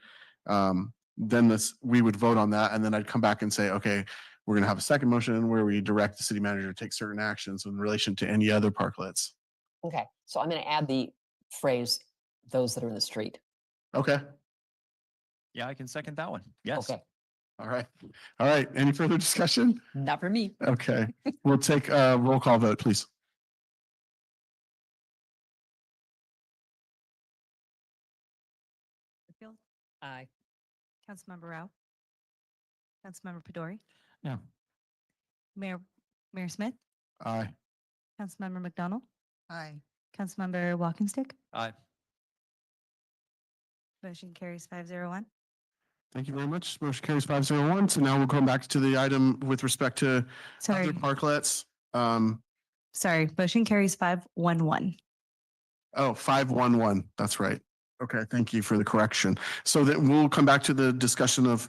we would vote on that. And then I'd come back and say, okay, we're going to have a second motion where we direct the city manager to take certain actions in relation to any other parklets. Okay, so I'm going to add the phrase, those that are in the street. Okay. Yeah, I can second that one. Yes. Okay, All right. All right. Any further discussion? not for me. Okay. We'll take a roll call vote, please. Whitfield, Aye. Councilmember Rao, Councilmember Pedori, No. Mayor Smith, Aye. Councilmember McDonald, Aye. Councilmember Walkenstick. Aye. Motion carries 501. Thank you very much. Motion carries 501. So now we'll come back to the item with respect to Sorry, other parklets. sorry. Motion carries 511. Oh, 511. That's right. Okay, thank you for the correction. So that we'll come back to the discussion of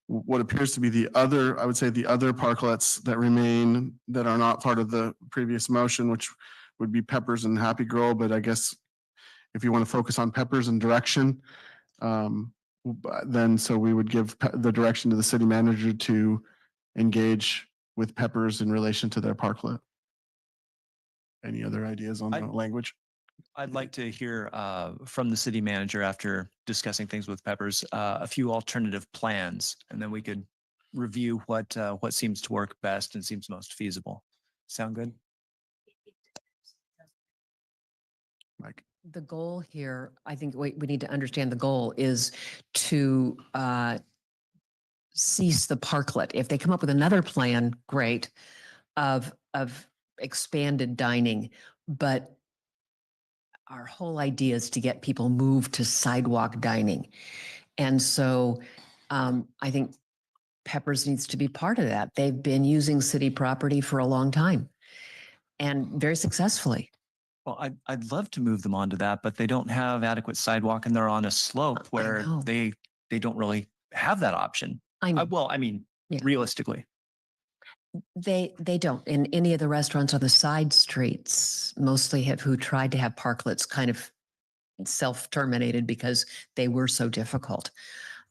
what appears to be the other, I would say the other parklets that remain that are not part of the previous motion, which would be Peppers and Happy Girl. But I guess if you want to focus on Peppers and direction, then so we would give the direction to the city manager to engage with Peppers in relation to their parklet. Any other ideas on the language? I'd like to hear from the city manager after discussing things with Peppers, a few alternative plans, and then we could review what seems to work best and seems most feasible. Sound good? Mike. The goal here, I think we need to understand the goal is to cease the parklet. If they come up with another plan, great, of expanded dining, but our whole idea is to get people moved to sidewalk dining. And so I think Peppers needs to be part of that. They've been using city property for a long time and very successfully. Well, I'd love to move them onto that, but they don't have adequate sidewalk and they're on a slope where know. they don't really have that option. I know. Well, I mean, Yeah. realistically. They don't. And any of the restaurants on the side streets mostly who tried to have parklets kind of self-terminated because they were so difficult.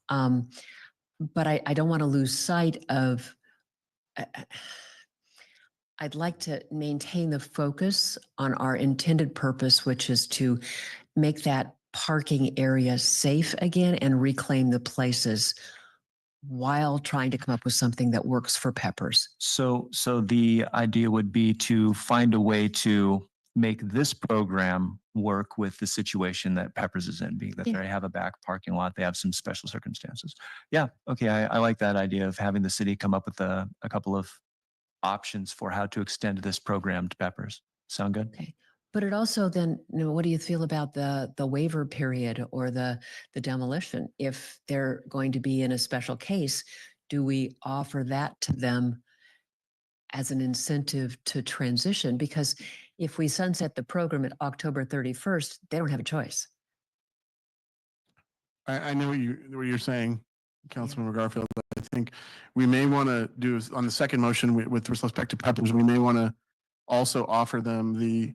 But I don't want to lose sight of, I'd like to maintain the focus on our intended purpose, which is to make that parking area safe again and reclaim the places while trying to come up with something that works for Peppers. So the idea would be to find a way to make this program work with the situation that Peppers is in, being that Yeah. they have a back parking lot, they have some special circumstances. Yeah, okay, I like that idea of having the city come up with a couple of options for how to extend this program to Peppers. Sound good? Okay. But it also then, what do you feel about the waiver period or the demolition? If they're going to be in a special case, do we offer that to them as an incentive to transition? Because if we sunset the program at October 31st, they don't have a choice. I know what you're saying, Councilmember Garfield. I think we may want to do on the second motion with respect to Peppers, we may want to also offer them the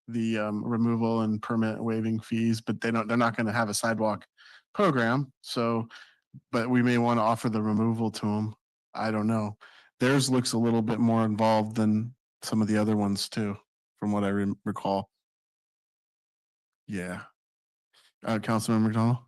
removal and permit waiving fees, but they're not going to have a sidewalk program. So, but we may want to offer the removal to them. I don't know. Theirs looks a little bit more involved than some of the other ones too, from what I recall. Yeah. Councilmember McDonald?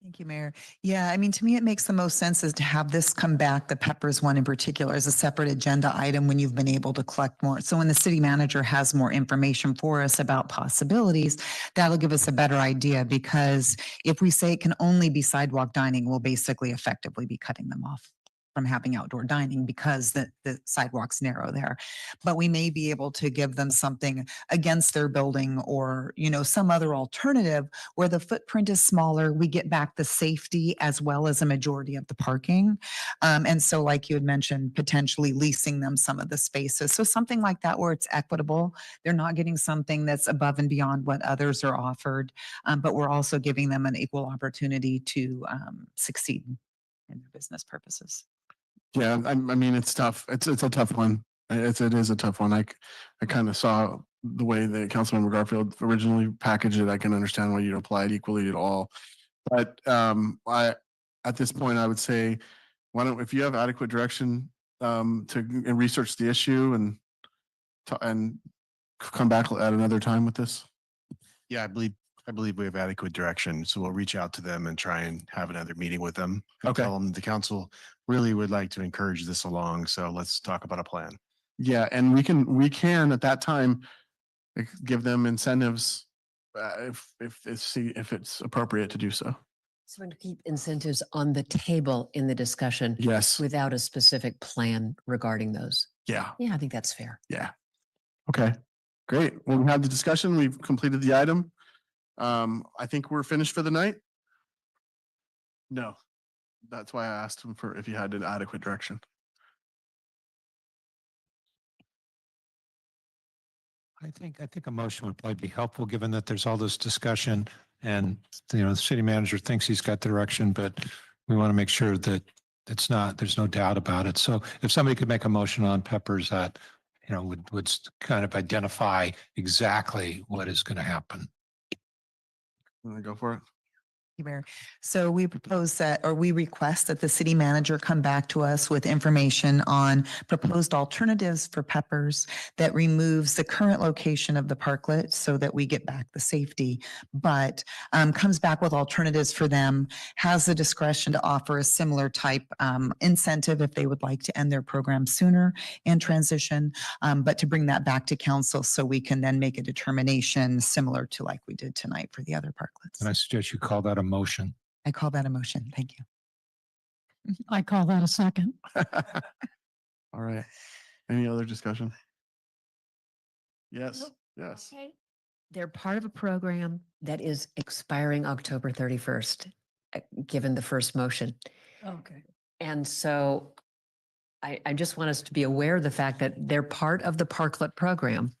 Thank you, Mayor. Yeah, I mean, to me, it makes the most sense is to have this come back, the Peppers one in particular, as a separate agenda item when you've been able to collect more. So when the city manager has more information for us about possibilities, that'll give us a better idea, because if we say it can only be sidewalk dining, we'll basically effectively be cutting them off from having outdoor dining because the sidewalk's narrow there. But we may be able to give them something against their building or, some other alternative where the footprint is smaller. We get back the safety as well as a majority of the parking. And so like you had mentioned, potentially leasing them some of the spaces. So something like that where it's equitable. They're not getting something that's above and beyond what others are offered, but we're also giving them an equal opportunity to succeed in their business purposes. Yeah, I mean, it's tough. It's a tough one. It is a tough one. I kind of saw the way that Councilmember Garfield originally packaged it. I can understand why you'd apply it equally to all. But at this point, I would say, if you have adequate direction to research the issue and come back at another time with this. Yeah, I believe we have adequate direction, so we'll reach out to them and try and have another meeting with them. And Okay. Tell them the council really would like to encourage this along, so let's talk about a plan. Yeah, and we can at that time give them incentives if it's appropriate to do so. So to keep incentives on the table in the discussion. Yes. Without a specific plan regarding those. Yeah. Yeah, I think that's fair. Yeah. Okay. Great. Well, we had the discussion. We've completed the item. I think we're finished for the night. No, that's why I asked him if he had an adequate direction. I think a motion would probably be helpful, given that there's all this discussion and, the city manager thinks he's got direction, but we want to make sure that there's no doubt about it. So if somebody could make a motion on Peppers that, would kind of identify exactly what is going to happen. Want to go for it? Mayor. So we propose that, or we request that the city manager come back to us with information on proposed alternatives for Peppers that removes the current location of the parklet so that we get back the safety, but comes back with alternatives for them, has the discretion to offer a similar type incentive if they would like to end their program sooner and transition, but to bring that back to council so we can then make a determination similar to like we did tonight for the other parklets. And I suggest you call that a motion. I call that a motion. Thank you. I call that a second. All right. Any other discussion? Yes. Yes. Okay. They're part of a program that is expiring October 31st, given the first motion. Okay. And so I just want us to be aware of the fact that they're part of the Parklet program,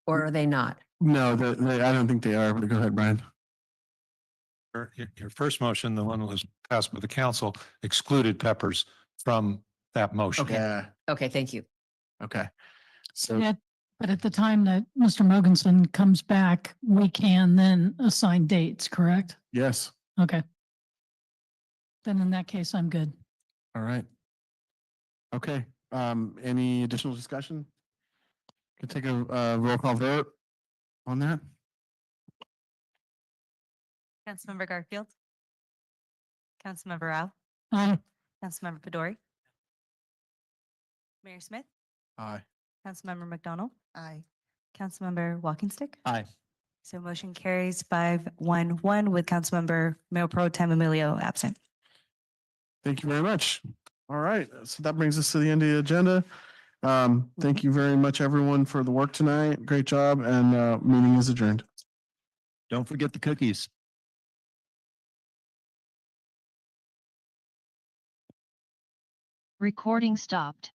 or are they not? No, I don't think they are, but go ahead, Brian. Your first motion, the one that was passed by the council, excluded Peppers from that motion. Yeah, Okay, thank you. okay. So, Yeah, but at the time that Mr. Mogensen comes back, we can then assign dates, correct? yes, Okay. Then in that case, I'm good. all right. Okay, any additional discussion? Can take a roll call vote on that? Councilmember Garfield. Councilmember Rao. Aye. Councilmember Pedori. Mayor Smith. Aye. Councilmember McDonald. Aye. Councilmember Walking-Stick. Aye. So motion carries 5-1-1 with Councilmember Mayor Pro Tem Emilio absent. Thank you very much. All right, so that brings us to the end of the agenda. Thank you very much, everyone, for the work tonight. Great job, and meeting is adjourned. Don't forget the cookies. Recording stopped.